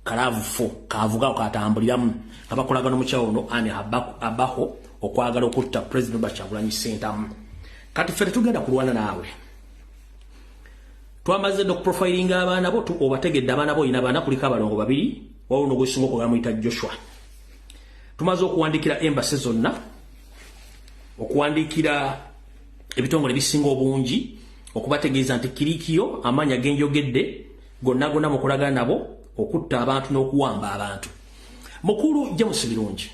kalavu kavuga okatambuliramu abakolaga n'omukyalo ono ani abaho okwagala okutta President Robert Kyagulanyi Center kati fete tugenda kulwana naawe twamaze profiling abaana bo obategedde abaana bo ina baana kuliko abalongo babiri wawo n'ogwesinga okugamuyita Joshua tumaze okuwandikira embassy zonna okuwandikira ebitongole bisinga obungi okubategeeza nti kirikiyo amanya genjogedde gonna mukulaga nabo okutta abantu n'okuwamba abantu mukulu James Birungi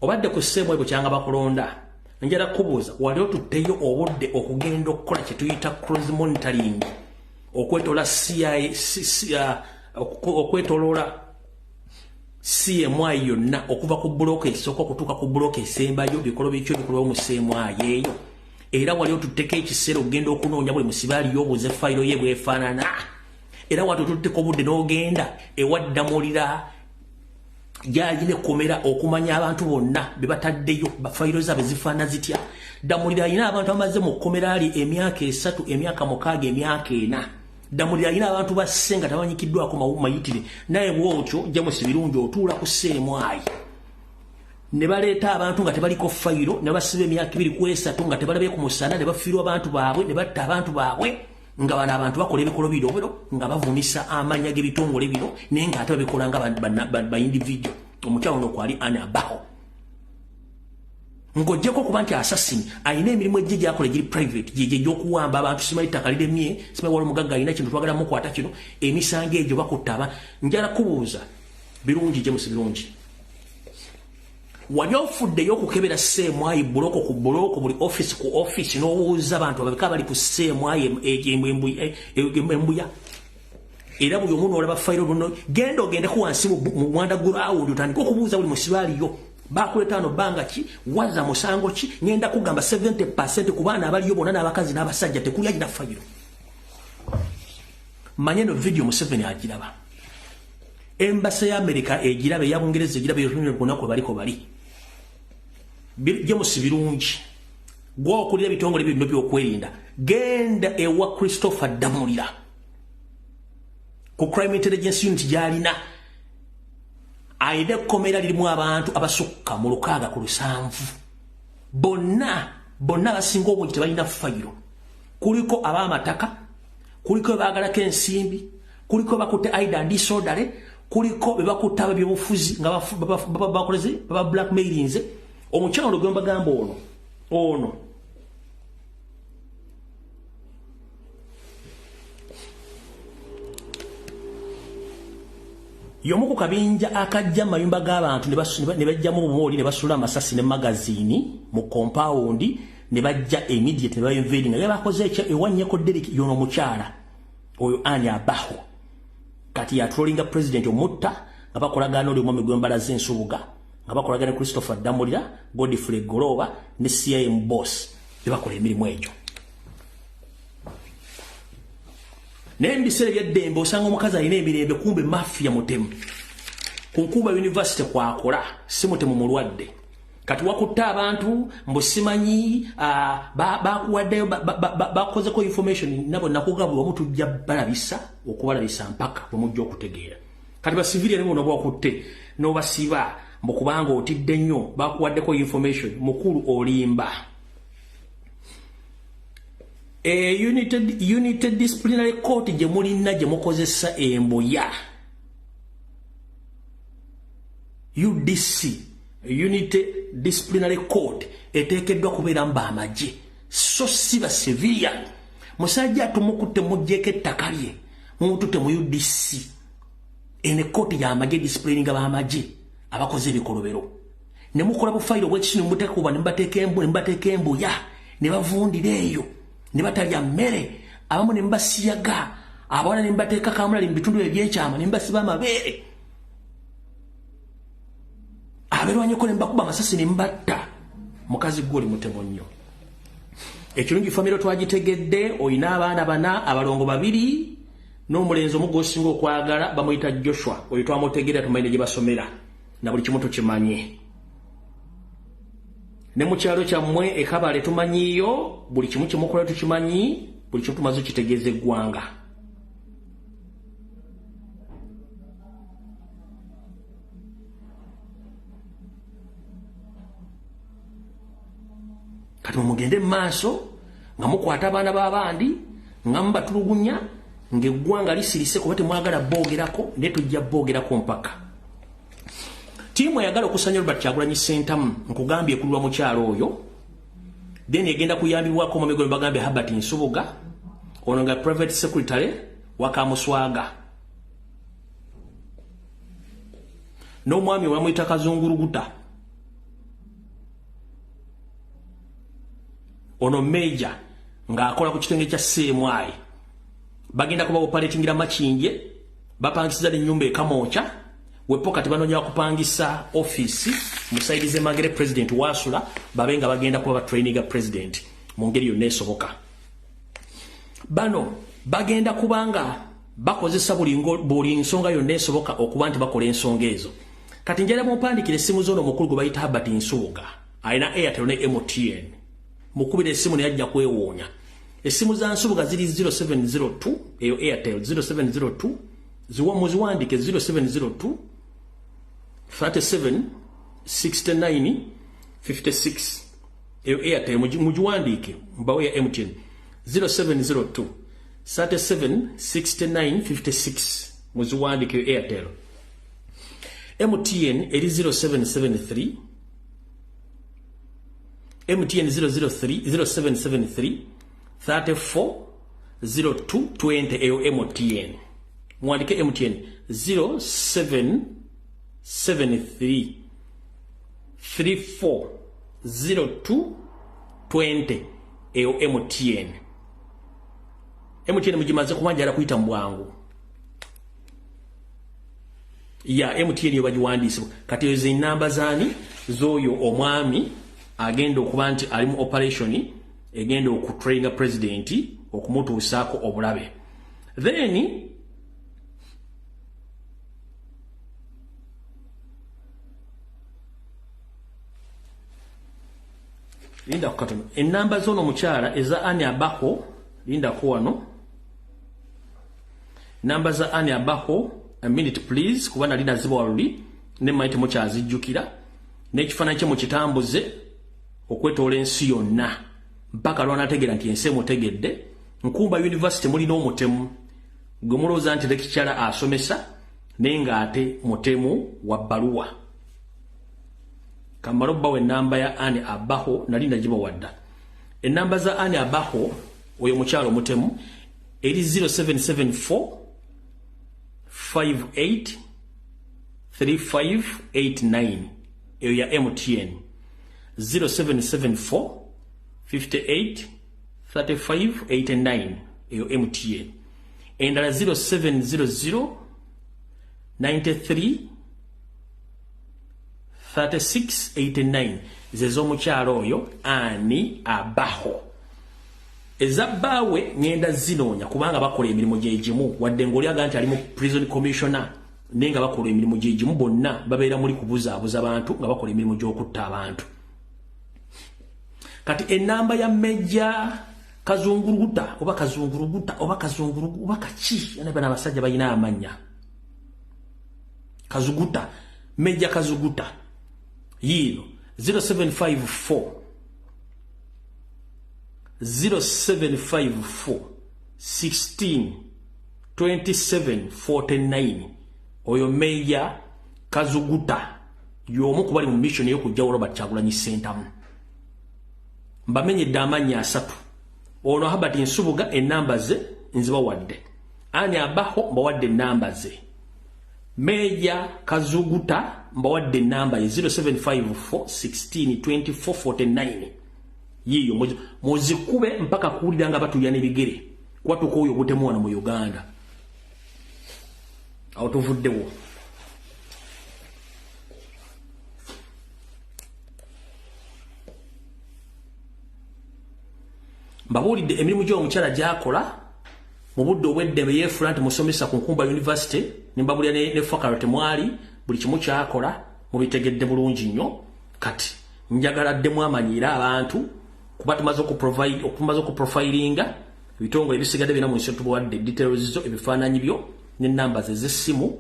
obadde ku ssebo ebo kyanga bakulonda njala kubuuza wali otutteyo obudde okugenda okukola kye tuyita cross monitoring okwetola okwetolola CMI yonna okuva ku bloke esooka okutuuka ku bloke esembayo bikolo bikyo bikolwa mu CMI eyo era wali otutteko ekiseera okugenda okunoonya buli musibaali y'obuuze fayiro ye bwefaanana era watu tutteko obudde n'ogenda ewaddamulira gyayine komera okumanya abantu bonna bebataddeyo bafayiro zaabwe zifaana zitya damulira ayina abantu amaze mu komera ali emyaka 3 emyaka 6 emyaka 4 damulira ayina abantu basenga tabanyikiddwako mayitire naye bwotyo James Birungi otuula ku CMI ne baleeta abantu nga tebaliko fayiro ne basiba emyaka 2 ku 3 nga tebalabye ku musana ne bafiirwa abantu baabwe ne batta abantu baabwe nga bana abantu bakola ebikolo biro nga bavumisa amanya g'ebitongole bino naye nga ate babikola nga ba individual omukyalo ono kwali ana baho ng'ogyeko kuba nti assassin ayina emirimu egye gyakola egiri private gy'okuwamba abantu simanyi ttaka liremye simanyi wali omugagga alina kintu twagala mukwata kino emisango egyo bakutta aba njala kubuuza Birungi James Birungi wali ofuddeyo okukebera CMI buloko ku buloko buli office ku office n'obuuza abantu ababika bali ku CMI embuya era buli omuntu olaba fayiro buno genda ogende ku wansi mu Mwanda Ground otandika okubuuza buli musibaaliyo bakuleta ano banga ki waza musango ki ngenda kugamba 70% ku baana abaliyo bonna n'abakazi n'abasajja tekuli agina fayiro manyeno video Museveni agiraba embassy ya America egirabe ya Bungereza egirabe yotunye kunako baliko bali James Birungi gwo okulira bitongole bino by'okwerinda genda ewa Christopher Damulira ku Crime Intelligence Unit gyalina aide komera lirimu abantu abasukka mu 6 ku 7 bonna basinga obungi tebalina fayiro kuliko abamataka kuliko bagalako ensimbi kuliko bakutte aida disordale kuliko bebakutta ab'ebyobufuzi nga bakoleze baba blackmailinze omukyalo gwemba gamba ono yomu ku kabinja akajja mayumba g'abantu ne bajjamu obumooli ne basula amasasi ne magazini mu compound ne bajja immediate ne bayinvading nga bakoze ekyo ewanyeko Derek yono mukyala oyo ani abaho kati ya trollinga president omutta nga bakolagana oli omwami Gwembalaze Nsubuga nga bakolagana Christopher Damulira Godfrey Goroba ne CIM boss bebakola emirimu egyo n'ebiseera by'eddembe osanga omukazi alina emirembe kumbe mafia mutemu ku Nkuba University kwakola si mutemu mulwadde kati wakutta abantu mbusimanyi bakuwaddeyo bakozeko information nabo nakugabula omutujja balabisa okubalabisa mpaka bwemujja okutegeera kati basivili ne bono bwakutte n'obasiba mbukubanga otidde nnyo bakuwaddeko information mukulu olimba United Disciplinary Court gye mulina gye mukozesa embuya UDC United Disciplinary Court eteekeddwa kubeera mba amagye so si ba civilian musajja tumukutte mujjeko ettaka lye mumututte mu UDC ene court ya amagye disciplining abamagye abakoze ebikolobero ne mukola bufayiro bw'ekisino muteeka kuba ne mbateeka embuya ne bavundira eyo ne batalya mmere abamu ne mbasiyaga abawala ne mbateeka kamulali mu bitundu ebyekyama ne mbasiba amabeere aberwanyeko ne mbakuba amasasi ne mbatta mukazi goli mutemo nnyo ekirungi family twagitegedde oyina abaana bana abalongo babiri n'omulenzi omugo osinga okwagala bamuyita Joshua oyo twamutegedde tumayine gye basomera na buli kimu tukimanye ne mu kyalo kyammwe ekabale tumanyiyo buli kimu kimukola tukimanyi buli kimu tumaze kitegeeza eggwanga kati mugende maaso nga mukwata abaana b'abandi nga mubatulugunya ng'eggwanga lisirise kuba temwagala boogerako ne tujja boogerako mpaka tiimu eyagala okusanya Robert Kyagulanyi Ssentamu nkugambye ekulirwa mu kyalo oyo then egenda kuyambibwako omwami gwe bagambye Herbert Nsubuga ono nga private secretary wa Kamuswaga n'omwami wamuyita Kazunguruguta ono major ng'akola ku kitenge kya CMI bagenda kuba operatingira Makinje bapangisiza n'ennyumba ekamoocha wepo kati banoonya kupangisa office musaidize Magere president wasula babenga bagenda kuba training president mu ngeri yonna esoboka bano bagenda kubanga bakozesa buli nsonga yonna esoboka okuba nti bakola ensonga ezo kati njala mumpandikire essimu z'ono mukulu gwe bayita Herbert Nsubuga alina Airtel ne MTN mukubira essimu ne yajja kwewoonya essimu za Nsubuga ziri 0702 eyo Airtel 0702 ziwa muziwandike 0702 37 69 56 eyo Airtel mujiwandike mbawe ya MTN 0702 37 69 56 muziwandike eyo Airtel MTN eri 0773 MTN 0773 34 02 20 eyo MTN mwandike MTN 0773 34 02 20 eyo MTN mujimaze kubanjala kuyita mbwangu ya MTN yobajiwandisibwa kati ezo enamba zaani z'oyo omwami agenda okuba nti ali mu operation egenda okutrainga president okumutuusaako obulabe then linda kukatono enamba z'ono mukyala eza Anne Abaho linda kuwano namba za Anne Abaho a minute please kubana linda ziba waluli ne maite mukyazijjukira n'ekifaananyi kye mukitambuze okwetoola ensi yonna mpaka lwanategeera nti ensi emutegedde Nkumba University mulina omutemu gwe mulowooza nti lekikyala asomesa naye ng'ate mutemu wa bbaluwa kamalo bawe enamba ya Anne Abaho nali nagiba wadda enamba za Anne Abaho oyo mukyalo mutemu eri 0774 58 3589 eyo ya MTN 0774 58 3589 eyo MTN endala 0700 93 3689 zezo mukyalo oyo Anne Abaho ezabbawe ngenda zinoonya kubanga bakola emirimu gyegimu wadde ng'olyaga nti ali mu prison commissioner naye nga bakola emirimu gyegimu bonna babeera muli kubuzaabuza abantu nga bakola emirimu gy'okutta abantu kati enamba ya Major Kazunguruguta oba kaki yana bana abasajja balina amannya Kazuguta Major Kazuguta yino 0754 16 27 49 oyo Major Kazuguta y'omu kubali mu mission y'okujjawo Robert Kyagulanyi Ssentamu mbamenyedde amannya asatu ono Herbert Nsubuga enamba ze nziba wadde Anne Abaho mbawadde enamba ze Major Kazuguta mbawadde enamba ye 0754 16 24 49 yiyo muzikube mpaka kuwulira nga batulya n'ebigere kwatuka oyo obutemu wano mu Uganda awo tuvuddewo Mbabulidde emirimu gy'omukyala gy'akola mu budde obw'eddembe yeefula nti musomesa ku Nkumba University nimbabulira ne faculty mwali buli kimu kyakola mubitegedde bulungi nnyo kati njagala ddemu amanyiira abantu kuba tumaze okuprofilinga ebitongole ebisigadde bina mu nsi tubawadde details zo ebifaananyi byo n'ennamba ze z'essimu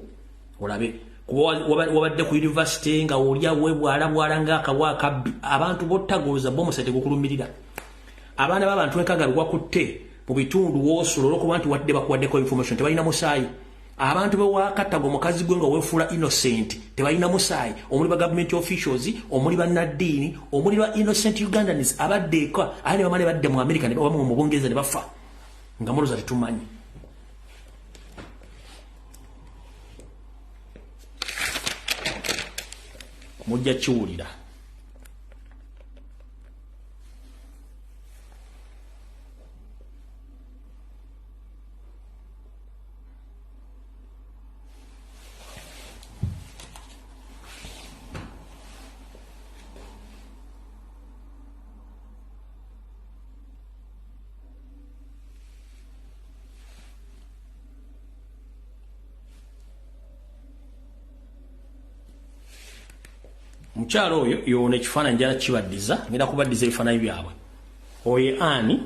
olabe kuba wabadde ku university nga olya webwala ng'akabwa akabbi abantu bottagooza bomusate gukulumirira abaana b'abantu enkaaga biwakutte mu bitundu w'osula olw'okuba nti wadde bakuwaddeko information tebalina musaayi abantu bewakatago mukazi gwe nga weefuula innocent tebalina musaayi omuli ba government officials omuli bannaddiini omuli ba innocent ugandans abadde eka ate ne bamale badde mu america ne babamu mu bungereza ne bafa nga muloza tetumanyi mujja kiwulira Mukyalo oyo yoona ekifaananyi njala kibaddiza ngenda kubaddiza ebifaananyi byabwe oyo ani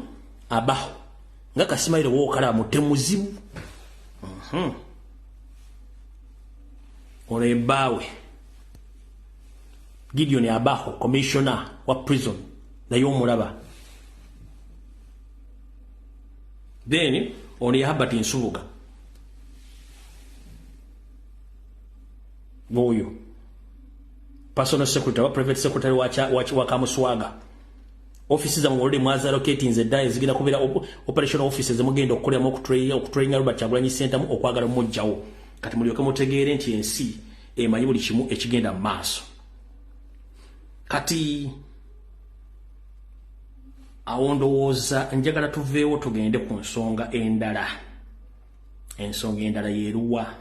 abaho nga Kasimayiro wookalaba mutemuzibu ono ebbaawe Gideon Abaho commissioner wa prison naye omulaba then ono ye Herbert Nsubuga boyo personal secretary wa private secretary wa Kamuswaga offices za mwolde mwaza locating ze dai zigenda kubera operational offices mugenda okukolera mu okutrain Robert Kyagulanyi Center mu okwagala mujjawo kati mulyoke mutegeere nti ensi emanyi buli kimu ekigenda maaso kati awondowooza njagala tuveewo tugende ku nsonga endala yeruwa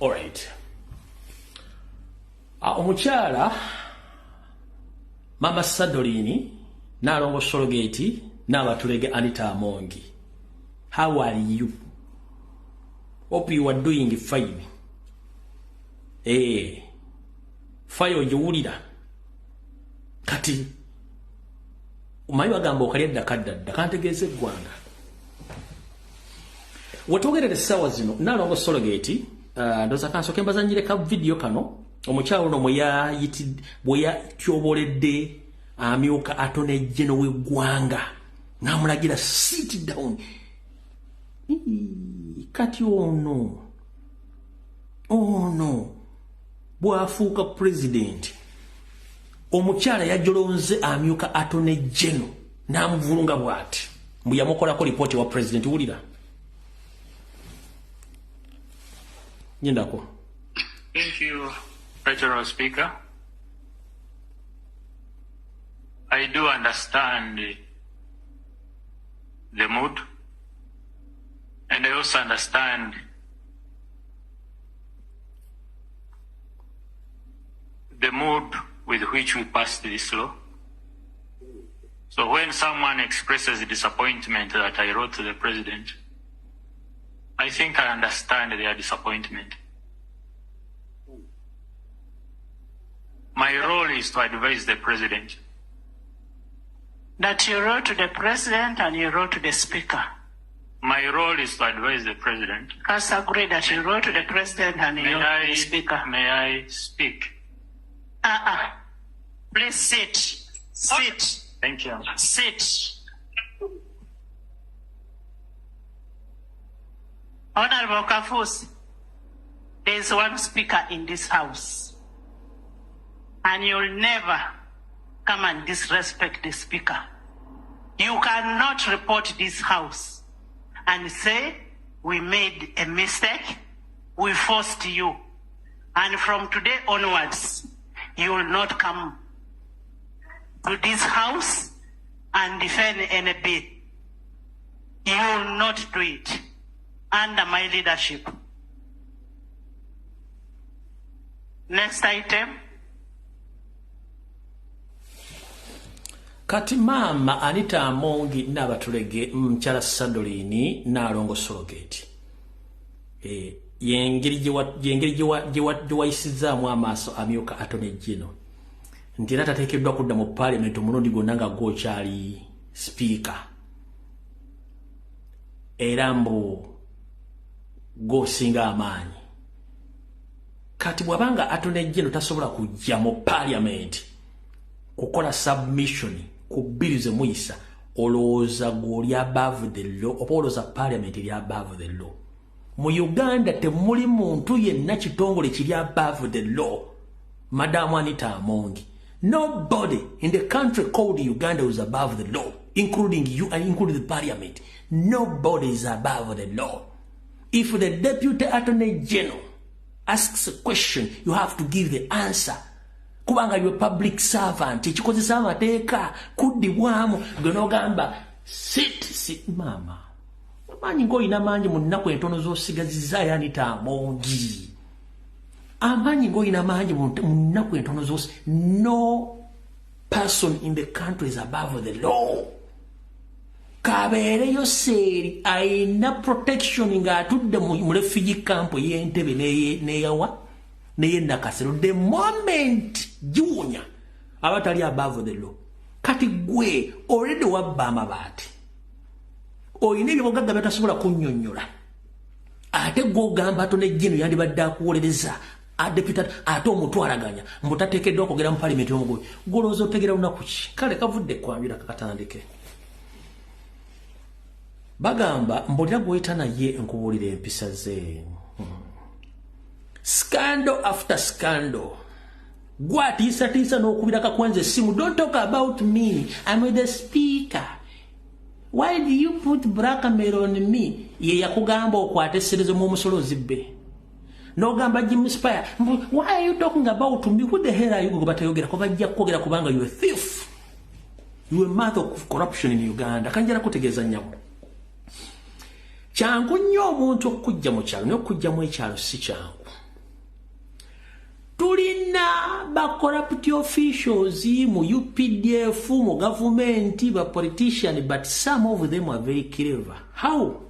alright omukyala Mama Sadolini Nalongo Sologeti Nabatulege Anita Amongi. How are you? Hope you are doing fine. Fayo jiwulira. Kati umayi bagamba okalya kadda kantegeeze eggwanga. Wetwogerere essaawa zino Nalongo Sologeti ndoza kansoke mbazanyire ka video kano omukyalo ono bwe yatyoboledde amyuka Attorney General w'eggwanga n'amulagira sit down. Kati ono bw'afuuka president omukyala yajolonze amyuka Attorney General n'amuvulunga bw'ati mbu yamukolako lipooti wa president. Wulira nyendako. Thank you, Federal Speaker. I do understand the mood, and I also understand the mood with which we passed this law. So when someone expresses disappointment that I wrote to the President, I think I understand their disappointment. My role is to advise the President. That you wrote to the President and you wrote to the Speaker. My role is to advise the President. I agree that you wrote to the President and you wrote to the Speaker. May I speak? Please sit. Sit. Thank you. Sit. Honorable Kafusi, there is one Speaker in this House, and you'll never come and disrespect the Speaker. You cannot report this House and say, we made a mistake, we forced you, and from today onwards, you will not come to this House and defend any bill. You will not do it under my leadership. Next item. Kati mama Anita Amongi n'abatulege mchala Sandolini n'alongo Sologate. Yengeri jiwaisizaamu amaaso amyuka Attorney General. Nti era tateekeddwa kudda mu Parliament omulundi gwonna nga gw'okyali Speaker. Era mbu gw'osinga amaanyi. Kati bw'abanga Attorney General tasobola kujja mu Parliament kukola submission ku bills emuyisa, olowooza gw'oli above the law oba olowooza Parliament eri above the law? Mu Uganda temuli muntu yenna kitongole kiri above the law. Madam Anita Amongi, nobody in the country called Uganda is above the law, including you and including the Parliament. Nobody is above the law. If the Deputy Attorney General asks a question, you have to give the answer. Kubanga you a public servant, ekikozesa amateeka kuddibwamu gonogamba sit mama. Amanyi ng'olina mangi mu nnaku entono z'osigazizza Anita Amongi. Amanyi ng'olina mangi mu nnaku entono no person in the country is above the law. Kabeereyo seeri ayina protection ng'atudde mu refugee camp y'Entebbe n'eyawa n'eye Nakasero. The moment giwunya abatali above the law. Kati gwe already wabba amabaati. Oyina ebyobugagga batasobola kunnyonnyola. Ate gw'ogamba Attorney General yandibadde akuwolereza deputy ate omutwalaganya mbutateekeddwa okwogera mu Parliament y'omugwe. Gw'olowooza otegera lunaku ki? Kale kavudde kwanjula kakatandike. Bagamba mbulira gw'oyita naye nkubuulira empisa ze. Scandal after scandal. Gw'atiisatiisa n'okubira kakwenza essimu. Don't talk about me. I'm with the speaker. Why do you put blackmail on me? Ye yakugamba okwate esserezo mu omusolo zibbe. No gamba Jim Spire. Why are you talking about me? Who the hell are you batayogera? Kubajja kwogera kubanga you a thief. You a mother of corruption in Uganda. Kanjala kutegeeza nnyabo. Kyangu nnyo omuntu okujja mu kyalo n'okujja mu ekyalo si kyangu. Tulina ba corrupt officials mu UPDF, mu government, ba politician, but some of them are very clever. How?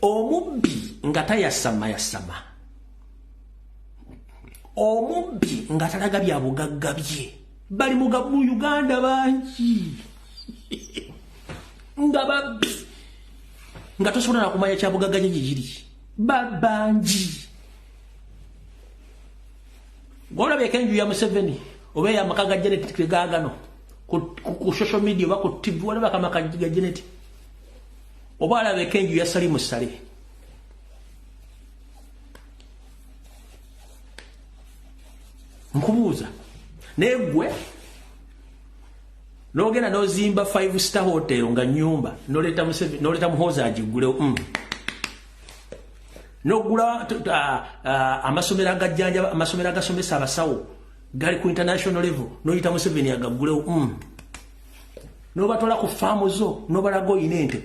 Omubbi nga tayasama. Omubbi nga talaga bya bugagga bye. Bali mu Uganda bangi. Nga babbi. Nga tosobola kumanya kya bugagga gye giri. Babangi. Gola bekenju ya Museveni oba ya makaga Janet gagano ku social media ba ku TV wala kama kajiga Janet oba ala bekenju ya Salimu Sale nkubuuza negwe nogena nozimba 5-star hotel nga nyumba noleta Museveni noleta Muhoza agigule no gula amasomero agajjanja amasomero agasomesa abasawo gali ku international level no yita Museveni agagule no batola ku farm zo no balago inente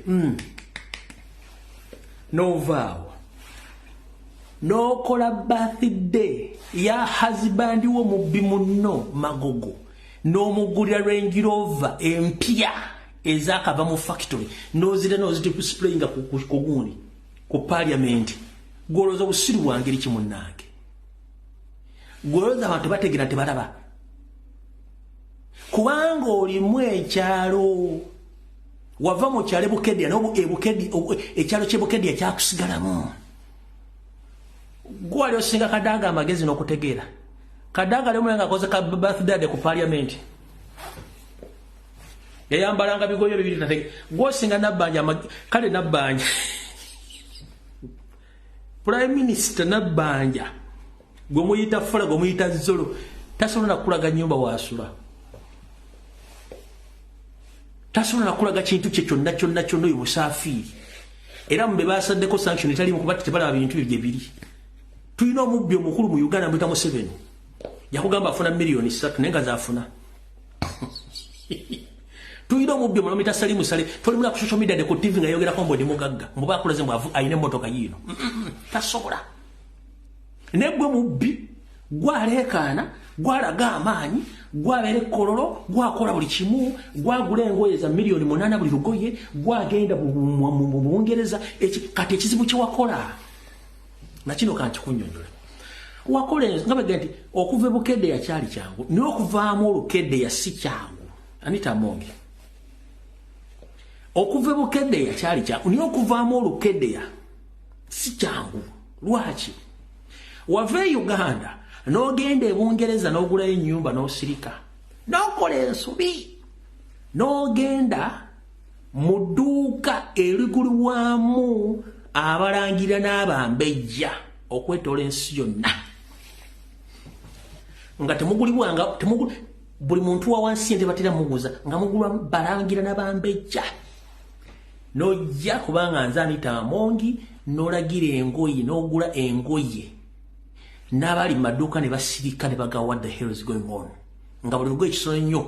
no vow no kola birthday ya husband wo mubbi munno Magogo no mugulira Range Rover empya ezakava mu factory no zile no ziti sprayinga ku gundi ku Parliament. Gwoloza busiru wangeri kimunnange. Gwoloza abantu bategera tebalaba. Kubanga olimu ekyalo wava mu kyalo Bukedya no ebukedi ekyalo ky'Ebukedya kyakusigalamu. Gwali osinga Kadaga amagezi n'okutegeera. Kadaga lemu nga akoze ka birthday ku Parliament. Yayambalanga bigoyo bibiri nategeka. Gwosinga Nabbanja kale Nabbanja. Prime Minister Nabbanja gomuyita Fula gomuyita Zolo tasobola kulaga nyumba wasula. Tasobola kulaga kintu kye kyonna oyo musafiri. Era mbe basaddeko sanction etali mu kubatti tebalaba bintu bye biri. Tulina omubbi omukulu mu Uganda mbita Museveni. Yakugamba afuna milioni 3 nenga zaafuna. Tulina omubbi omulomita Salimu Sale tolimula ku social media de ku TV nga yogera kombo ndi mugagga muba akulaze mwavu ayine motoka yino tasobola negwe mubbi gwalekana gwalaga amaanyi gwabere kololo gwakola buli kimu gwagula engoye za milioni 8 buli lugoye gwagenda mu Bungereza kati ekizibu kye wakola nakino kanti kunnyonnyola wakole nga bagenti okuva bukedde ya kyali kyangu n'okuvaamu olukedde ya si kyangu Anita Amongi okuva bukedde ya kyali kyangu n'okuvaamu olukedde ya si kyangu lwaki wave Uganda n'ogenda e Bungereza n'ogula ennyumba n'osirika n'okola ensobi n'ogenda mu dduuka erigulwamu abalangira n'abambejja okwetola ensi yonna nga temugulibwanga buli muntu wa wansi ente batera muguza nga mugulwa balangira n'abambejja n'ojja kubanga nze Anita Amongi n'olagira engoye n'ogula engoye n'abali maduuka ne basirika ne bagawa what the hell is going on nga buli lugoye ekitono nnyo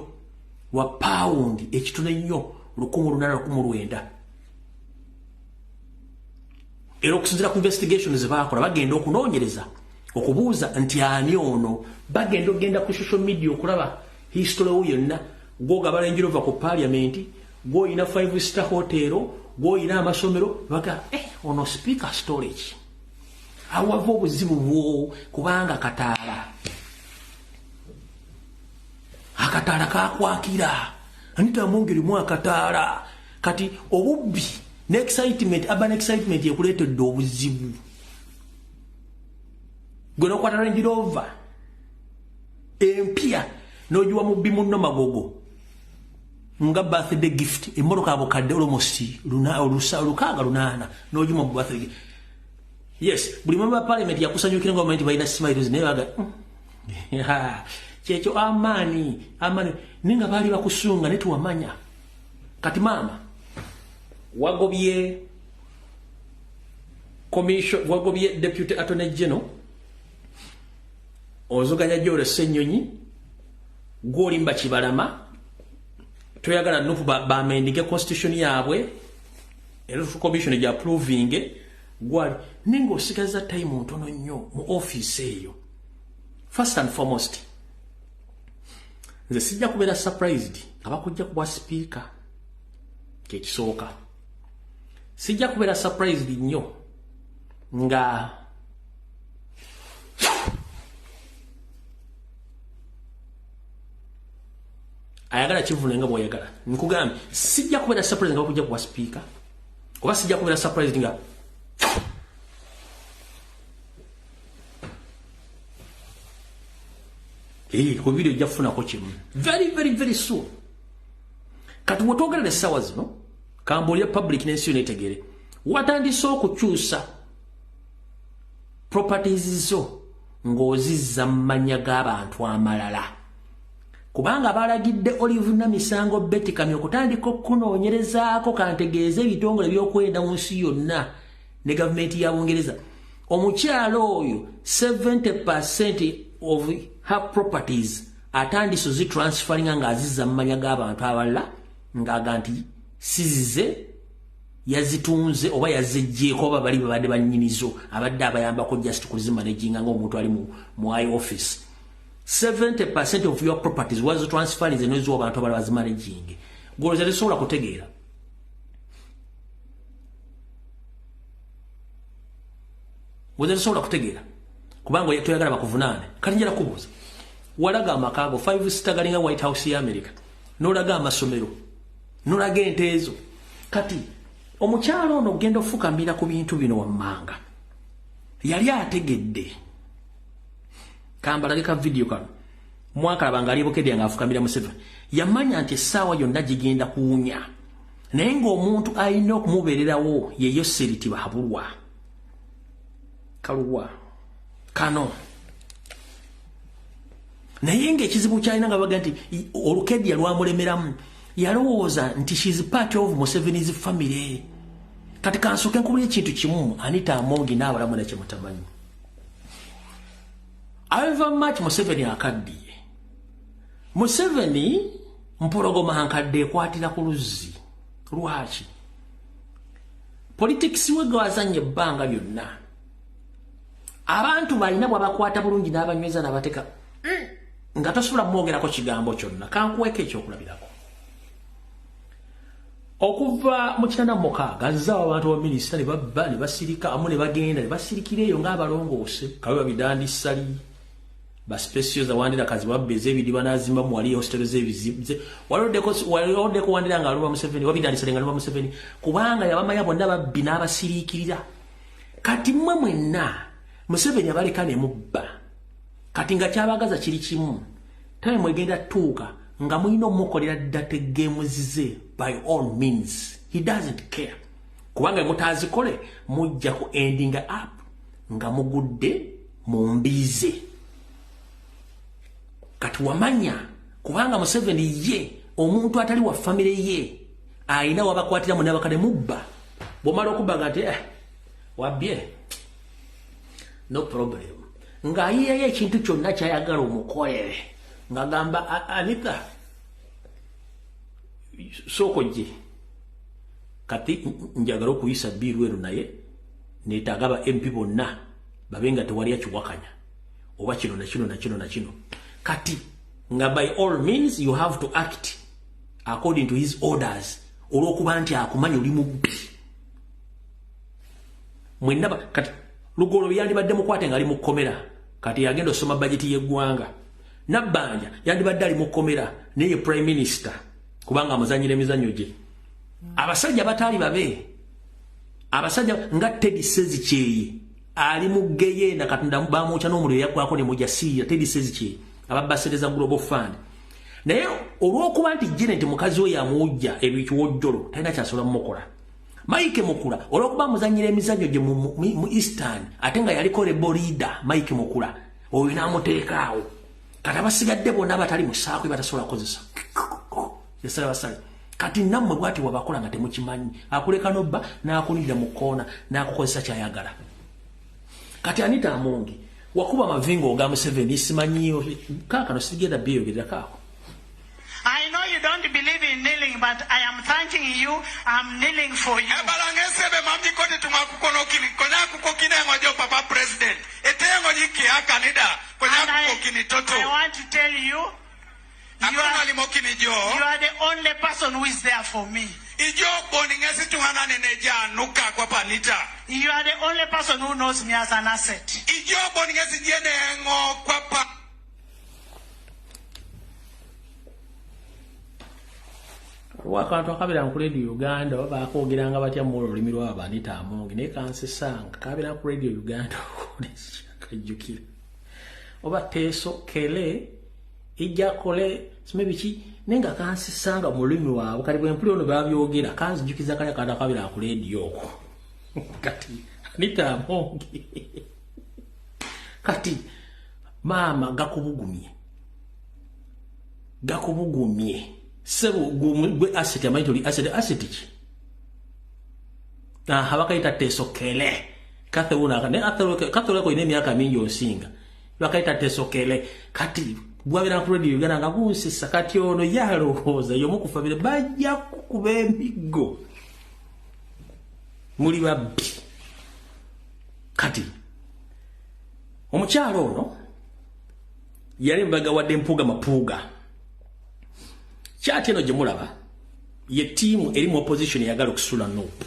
lwa pound ekitono nnyo 1,819 era okusinziira ku investigation ze baakola bagenda okunoonyereza okubuuza nti ani ono bagenda ogenda ku social media okulaba history wo yonna gwogaba Range Rover ku parliament gwoyina 5-star hotel gwoyina amasomero baga ono speaker storage awava obuzibu bwo kubanga akataala kakwakira Anita Amongi limu akataala kati obubbi n'excitement urban excitement yekuleetedde obuzibu gwe n'okwata Range Rover empya n'ogiwa mu bbi munno magogo nga birthday gift emmotoka abukadde almost 600 n'ogima mu birthday yes buli member parliament yakusanyukira nga moment bayina smiles naye baga kyekyo amaani ninga baali bakusunga ne tuwamanya kati mama wagobye commission wagobye deputy attorney general ozoganya Jole Ssenyonyi gwolimba Kibalama toyagala nufu bamendike constitution yaabwe elufu commission ya approving gwali ningo sigaza time ntono nnyo mu office eyo first and foremost nze sijja kubeera surprised abakujja kuba speaker kekisooka sijja kubeera surprised nnyo nga ayagala kivune nga bw'oyagala nkugambye sijja kubeera surprised nga bakujja kuba speaker oba sijja kubeera surprised nga ku video jafunako kimu very soon kati wotogera ne sawa zino kambolya public n'ensi netegere watandise okukyusa properties zo ng'ozizza mmanya g'abantu amalala kubanga balagidde Olive Namisango Betty Kamya okutandika okunoonyerezaako kantegeeze ebitongole by'okwenda mu nsi yonna ne gavumenti ya Bungereza omukyalo oyo 70% of her properties atandise zitransferinga ng'azizza mmanya g'abantu abalala ng'aga nti sizize yazitunze oba yazijjeeko oba bali babadde bannyinizo abadde abayambako just kuzimanaginga ng'omuntu ali mu high office 70% of your properties was transferring the noise abantu abalala bazimanaging goloza tesobola kutegeera wazira tesobola kutegeera kubanga toyagala bakuvunaane kati njala kubuuza walaga amakaago 5-star galinga White House ya America n'olaga amasomero n'olaga ente ezo kati omukyalo ono genda ofukamira ku bintu bino wammanga yali ategedde kambalageka video kano mwaka labanga alibukedde nga afukamira Museveni yamanya nti essaawa yonna gigenda kuwunya naye ng'omuntu alina okumubeererawo yeyo seriti bahabulwa kaluwa kano naye ng'ekizibu kyalina nga baga nti olukedya lwamulemeramu yalowooza nti she's part of Museveni's family kati kansooke nkubulya ekintu kimu Anita Amongi n'abalamu nakye mutamanyi however much Museveni akaddiye Museveni mpologoma hankadde ekwatira ku luzzi lwaki politics we gwazanye ebbanga lyonna abantu balina bwabakwata bulungi n'abanyweza n'abateka nga tosobola mwogerako kigambo kyonna kankuweko ekyokulabirako okuva mu 1996 zaawo abantu ba minisita ne babba ne basirika amu ne bagenda ne basirikira eyo ng'abalongoose kawe babidandisali ba specials awandira kazi babbeze ebidiba n'azimba mu wali hostel z'ebizibu waliodeko wandira nga aluba Museveni wabidandisale nga aluba Museveni kubanga yabamanya bonna babbi n'abasiriikirira kati mmwe mwenna Museveni abaleka ne mubba kati nga kyabagaza kiri kimu time mwegenda tuuka nga mulina omukolera data games by all means he doesn't care kubanga mutazikole mujja ku ending up nga mugudde mu mbize kati wamanya kubanga Museveni ye omuntu atali wa family ye aina wabakwatira mu nabakane mubba bomala okubaga ati wabye no problem nga yiye ekintu kyonna kyayagala omukolere nga gamba Anita sokoje kati njagala okuyisa biru ero naye netagaba MP bonna babenga tewali akiwakanya oba kino na kino kati nga by all means you have to act according to his orders olwokuba nti akumanya oli mubbi mwenna kati Lugolo yandibadde mukwate nga ali mu komera kati yagenda osoma budget y'eggwanga Nabbanja yandibadde ali mu komera neye prime minister kubanga amuzanyira emizanyo gye abasajja batali babe abasajja nga Teddy Sezikyeyi ali mu geye na katonda bamucha n'omuliro yakwako ne mujasiya Teddy Sezikyeyi ababasereza Global Fund naye olwokuba nti Janet mukazi we yamujja ebikiwojjolo talina kyasobola mukola Mike Mukula olwokuba muzanyira emizanyo gye mu Eastern ate nga yaliko rebel leader Mike Mukula oyo n'amuteekaawo kati abasigadde bonna batali mu saako batasobola kozesa yesabasale kati nammwe bwati wabakola nga temukimanyi akuleka nobba n'akulira mu koona n'akukozesa kyayagala kati Anita Amongi wakuba mavingo ga Museveni simanyiyo kaka no sigenda biyogerera kako I know you don't believe in kneeling, but I am thanking you. I'm kneeling for you. And I want to tell you, you are the only person who is there for me. You are the only person who knows me as an asset. Wakantu akabira ku radio Uganda bakogeranga batya mu lulimi lwa Anita Amongi ne kansesanga kabira ku radio Uganda kajukira oba teso kele ijakole simebichi nenga kansesanga mu lulimi wabo kali bwe mpuli ono babyogera kanzijukiza kale kada kabira ku radio kati Anita Amongi kati mama gakubugumye Sebo gwe asset amaitoli asset ki habakaita teso kele kate una ne katolo ko ine myaka mingi osinga bakaita teso kele kati bwabira ku radio Uganda nga kunsisa kati ono yalohoza yo mukufa bile bajja kukuba emigo muli babbi kati omukyalo ono yali mbaga wadde mpuga mapuga Chati eno jemulaba ye team eri mu opposition yagala okusula Nuupu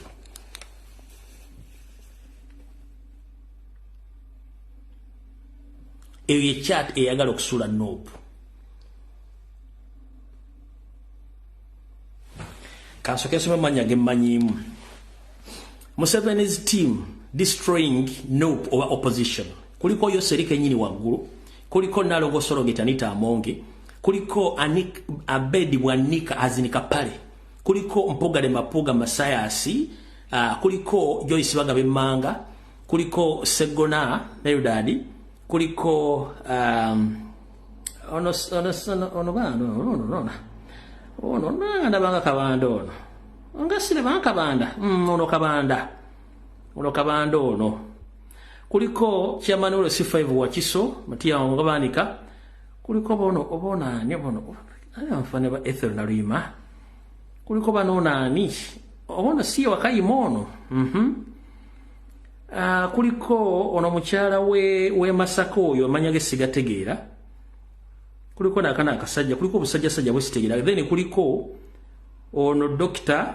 eyo ye chat eyagala okusula Nuupu kansoke nsome manya gemmanyimu Museveni's team destroying Nuupu over opposition kuliko Yoseri Kenyini waggulu kuliko Nalongo Sorogeta Anita Amongi kuliko Abedi Bwanika azinika pale kuliko Mpogale Mapuga Masayasi kuliko Joyce Bagabe Manga kuliko Segona Nayudadi kuliko ono ndabanga kabanda ono ngasire bankabanda ono kabanda ono kuliko chairman olo C5 wakiso Matia Ngabanika kuliko obona ayamfane ba Ethel na Rima kuliko banonani obona si wakayimono kuliko ono mukyala we Masako oyo amanyage sigategeera kuliko nakana akasajja kuliko busajja bwe sitegera then kuliko ono Dr.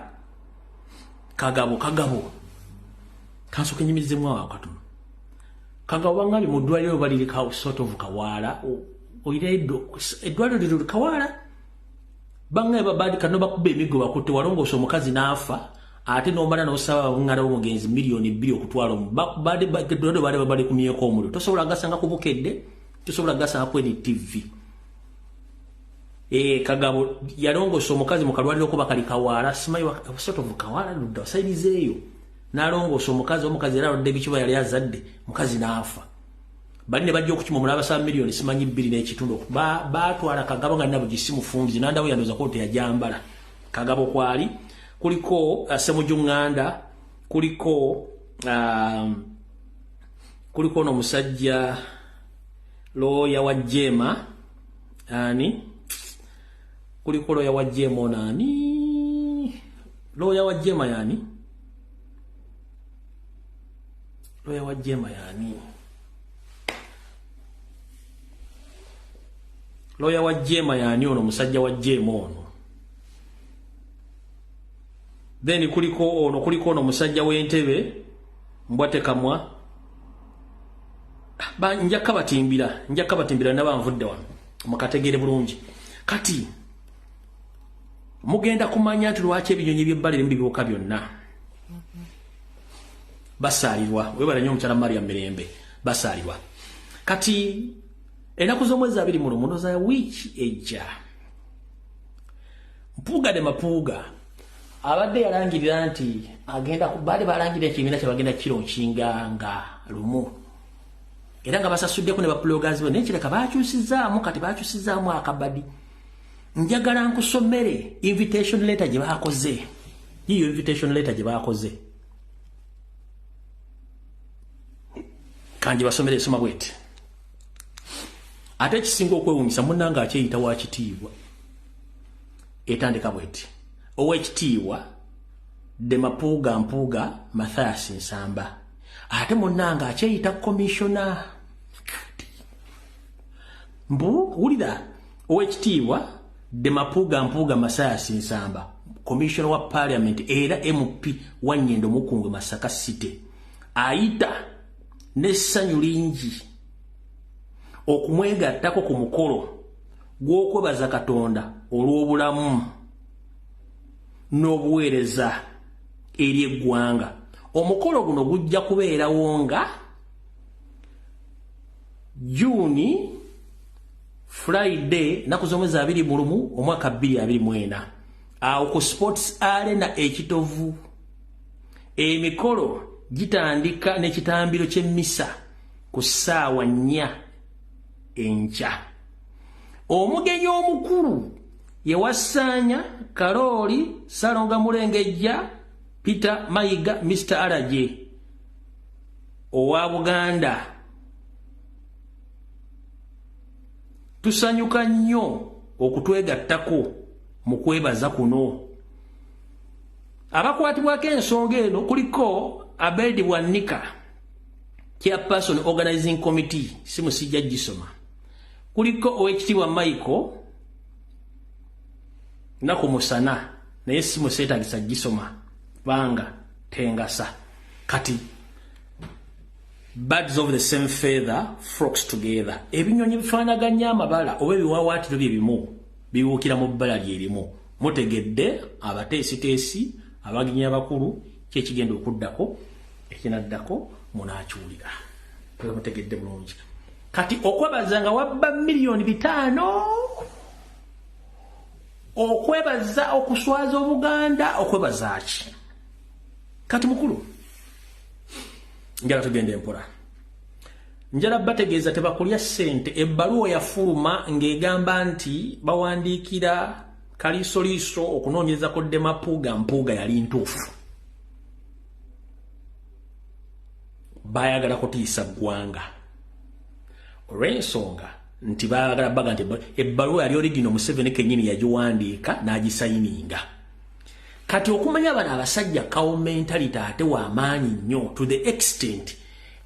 Kagabo kansoke nyimizemwa wakatu Kagabo bangabi mu ddwaliro baliri ka sort of Kawaala oire eddwaliro liri Kawaala bangaye babadi kano bakubbe emigo bakutte walongoso omukazi n'afa ate nomala n'osaba ngala omugenzi milioni 2 okutwala bade bali kumyeko omuliro tosobola gasanga kubukedde tosobola gasanga ku TV Kagabo yalongoso omukazi mu kalwaliro ko bakali Kawaala simayi sort of Kawaala ludda saidizeeyo n'alongoso omukazi era odde bikiba yali azadde mukazi n'afa bali bajja okukima mulaba sa milioni simanyi 2 n'ekitundu batwala Kagabo nga nabo gisimu funzi nandawo yandoza ko teyajambala Kagabo kwali kuliko Semujunganda kuliko no musajja lawyer wa Jema ani kuliko lawyer wa Jema nani lawyer wa Jema yani lawyer wa Jema yani lawyer wa Jema yani ono musajja wa Jema ono then kuliko ono musajja w'entebe mbwate kamwa nja kabatimbira nabanvudde wano mukategere bulungi kati mugenda kumanya nti lwaki ebinyonyi by'ebbalire mbibuuka byonna basaalirwa webala nnyo omukyala Maria Mirembe basaalirwa kati ennaku z'omwezi 21 za wiiki ejja Mpuuga de Mapuuga abadde yalangirira nti agenda kubade balangirira ekibiina kye bagenda kirookinga nga lumu era nga basasuddeko ne bapulogers be nekireka bakyusizaamu kati bakyusizaamu akabadi njagala nkusomere invitation letter gye baakoze yiyo invitation letter gye baakoze kanji basomere esoma bwete ate ekisinga okwewuunyisa munnanga akyeyita wa kitiibwa etandika bwete ow'ekitiibwa de Mpuuga Mathias Nsamba ate munnanga akyeyita commissioner wulira ow'ekitiibwa de Mpuuga Mathias Nsamba commissioner wa parliament era MP wa Nnyendo Mukungwe Masaka City ayita n'essanyu lingi okumwegattako ku mukolo gw'okwebaza Katonda olw'obulamu n'obuweereza eri eggwanga omukolo guno gujja kubeerawo nga June Friday naku z'omwezi 21 omwaka 2024 awo ku Sports Arena ekitovu emikolo gitandika n'ekitambiro ky'emmisa ku ssaawa 4 enkya omugenyi omukulu yewassanya Karoli Salonga Mulengejja Peter Mayiga Mr. Araje owa Buganda tusanyuka nnyo okutwegattako mu kwebaza kuno abakwatibwako ensonga eno kuliko Abedi Bwanika Chairperson Organizing Committee simusijja gisoma kuliko owekitiibwa Michael nako musana naye simuseetagisa gisoma banga tengasa kati birds of the same feather flocks together ebinyonyi bifaanaganya amabala oba ebiwawaatiro bye bimu bibuukira mu bbala lyerimu mutegedde abateesiteesi abagenyi abakulu kyekigenda okuddako ekinaddako munaakiwulira mutegedde bulungi kati okwebaza nga wabba milioni 5 okwebaza okuswaza Obuganda okwebaza ki kati mukulu njala tugende mpola njala bategeeza tebakulya ssente ebbaluwa yafuluma ng'egamba nti bawandiikira Kaliisoliiso okunoonyereza ko de Mpuuga yali ntuufu bayagala kutiisa ggwanga olw'ensonga nti bayagala baga nti ebbaluwa yali origino Museveni kennyini yagiwandiika n'agisayininga kati okumanya bano abasajja kawo mentality ate w'amaanyi nnyo to the extent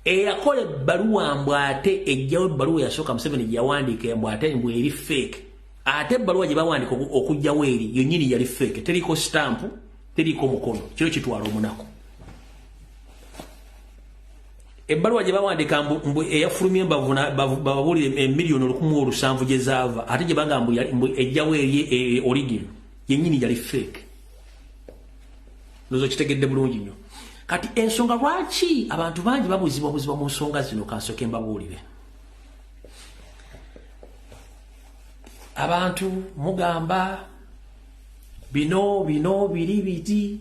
eyakola ebbaluwa mbu ate ejjawo ebbaluwa yasooka Museveni gyawandiika mbu ate mbu eri fake ate ebbaluwa gye bawandiika okujjawo eri yonnyini yali fake teriiko stampu teriiko mukono kyo kitwala omunaku ebbaluwa gye bawandiika mbu eyafulumye bababuulire emiliyoni 107 gye zaava ate gye bagamba mbu ejjawo eri origin yennyini yali fake nozo kitegedde bulungi nnyo kati ensonga lwaki abantu bangi babuzibwa mu nsonga zino kansoke mbabuulire abantu mugamba bino biri biti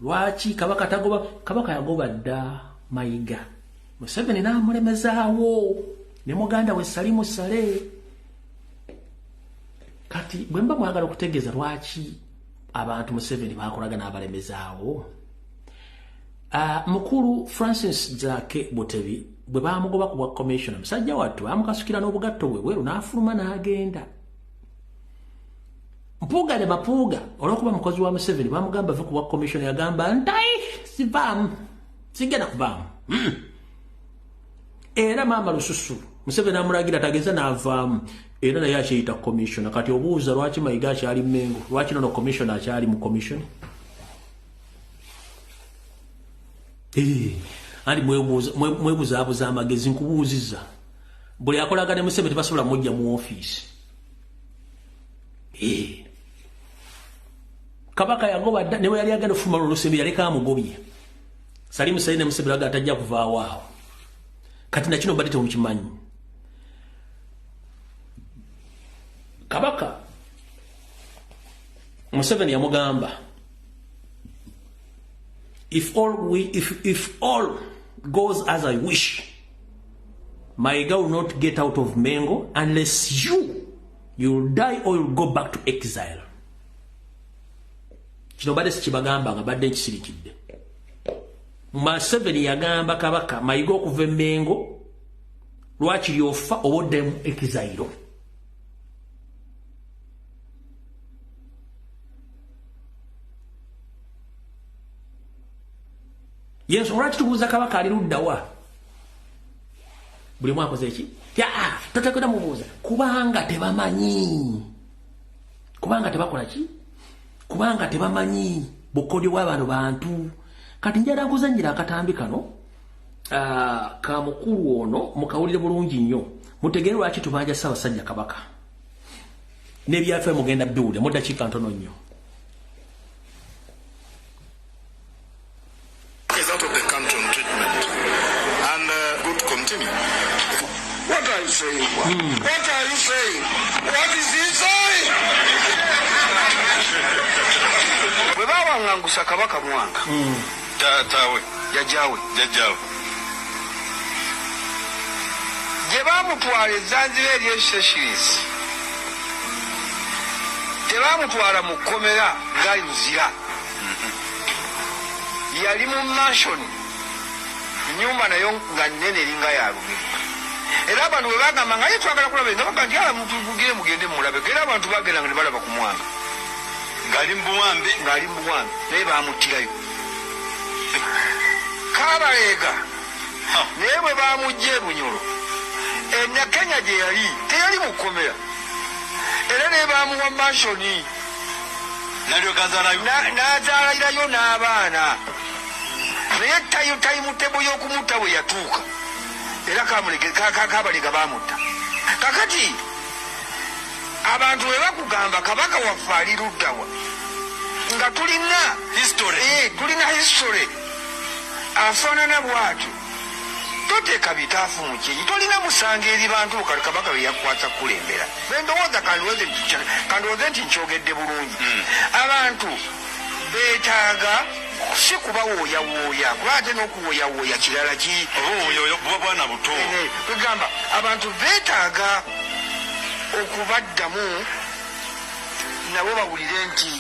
lwaki kabaka yagoba dda Mayiga Museveni n'amulemezaawo ne muganda we Salimu Sale kati bwe mba mwagala okutegeeza lwaki abantu Museveni bakolaga n'abalemezaawo mukulu Francis Jake Butebi bwe bamugoba ku bwa commissioner musajja wattu amukasukira n'obugatto bwe bweru n'afuluma n'agenda mpuuga ne bapuuga olw'okuba mukozi wa Museveni bamugamba ave ku bwa commissioner yagamba ntai sivaamu sigenda kuvaamu era maama lususu Museveni amulagira tageza n'avaamu era naye akyeyita commissioner kati obuuza lwaki Mayiga akyali Mengo lwaki nono commissioner akyali mu commission andi mwebuzaabuza amagezi nkubuuziza buli akolaga ne Museveni tebasobola mujja mu office kabaka yagoba dda ne bwe yali agenda ofuluma Olusembe yaleka amugobye Salimu Sale ne Museveni aga atajja kuvaawo awo kati nakino mbadde temukimanyi kabaka Museveni yamugamba if all goes as I wish Mayiga will not get out of Mengo unless you'll die or you'll go back to exile kino badde sikibagamba nga badde nkisirikidde Museveni yagamba kabaka Mayiga okuva e Mengo lwaki lyofa obodde mu exile yes olwaki tubuuza kabaka ali luddawa buli mwakoze eki toteekera mubuuza kubanga tebamanyi kubanga tebakola ki kubanga tebamanyi bukodyo bwa bano bantu kati njala kuzanjira akatambi kano ka mukulu ono mukawulire bulungi nnyo mutegere lwaki tubanja Ssaabasajja Kabaka n'ebyaffe mugenda biwulire mu ddakiika ntono nnyo is out of the country on treatment and good continue. What are you saying? What are you saying? What is he saying? Bwe bawangangusa Kabaka Mwanga tawe yajawe gye bamutwala Zanzibar eri Seychelles tebamutwala mu kkomera ngali luzira yali mu mansion nyumba nayo nga nnene eringa ya lubiri era abantu bwe bagamba nga ye twagala kulaba nga nti ala mutugire mugende mulabe era abantu bagenda nga ne balaba ku Mwanga ngali mbuwambe naye bamutirayo Kabalega naye bwe bamujja e Bunyoro Nyakenya gye yali teyali mu kkomera era naye bamuwa mansioni n'azaalirayo n'abaana naye tayimutebo y'okumutta bwe yatuuka era Kabalega bamutta kakati abantu bwe bakugamba kabaka waffe ali luddawa nga tulina history afaanana bw'atyo toteeka bitaafu mu kyenyi tolina musanga eri bantu kabaka bye yakwasa kulembera bendowooza kandowooze nti nkyogedde bulungi abantu beetaaga si kubawooyawooya kuba ate n'okuwooyawooya kirala ki buba bwana buto kwegamba abantu beetaaga okubaddamu nabo bawulire nti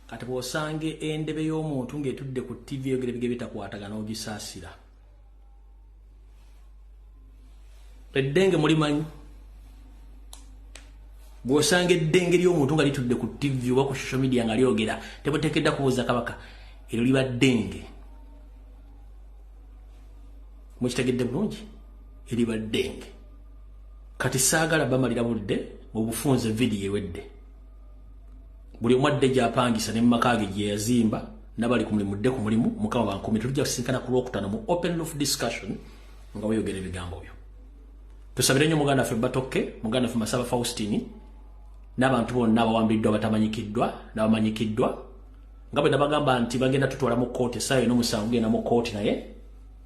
kati bw'osange endebe y'omuntu ng'etudde ku TV yogera ebige bitakwatagana ogisaasira eddenge mulimanyi bw'osanga eddenge ly'omuntu nga litudde ku TV oba ku social media nga lyogera temuteekedda kubuuza kabaka eryo liba ddenge mukitegedde bulungi eriba ddenge kati saagala bamalira budde obufunze video ewedde buli omwadde gy'apangisa ne mu maka ge gye yazimba n'abali ku mulimu dde ku mulimu mukama bankumi tujja kusinkana ku Lwokutaano mu open roof discussion nga weyogera ebigambo byo tusabire nnyo muganda ffe Batoke muganda ffe Masaba Faustini n'abantu bonna abawambiddwa batamanyikiddwa n'abamanyikiddwa nga bwe nabagamba nti bagenda tutwala mu kooti essaawa n'omusanvu genda mu kooti naye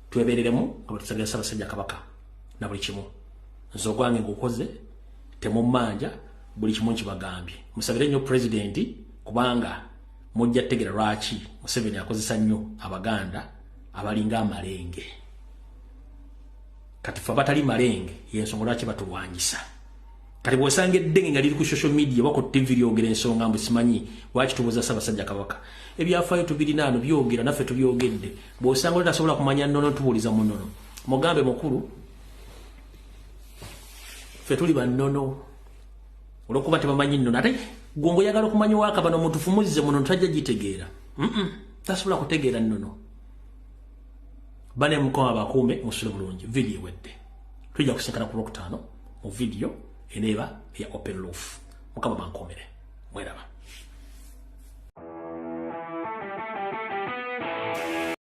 twebereremu nga bwe tusabira Ssaabasajja Kabaka na buli kimu nze ogwange ng'okoze temummanja buli kimu nkibagambye musabire nnyo pulezidenti kubanga mujja tegera lwaki Museveni akozesa nnyo Abaganda abalinga amalenge kati ffe abatali malenge y'ensonga lwaki batulwanyisa kati bw'osanga eddenge nga liri ku social media oba ku TV lyogera ensonga mbu simanyi lwaki tubuuza Ssaabasajja Kabaka ebyafaayo tubirina ano byogera naffe tubyogedde bw'osanga olitasobola kumanya nnono tubuuliza mu nnono mugambe mukulu ffe tuli bannono olwokuba tebamanyi nnono ate gongo yagala okumanya Waakabano mutufumuzize muno tajja gitegeera tasobola kutegeera nnono bane mukoma bakuume musule bulungi video ewedde tujja kusinkana ku Lwokutaano mu video eneeba ya open roof mukama bankomere mweraba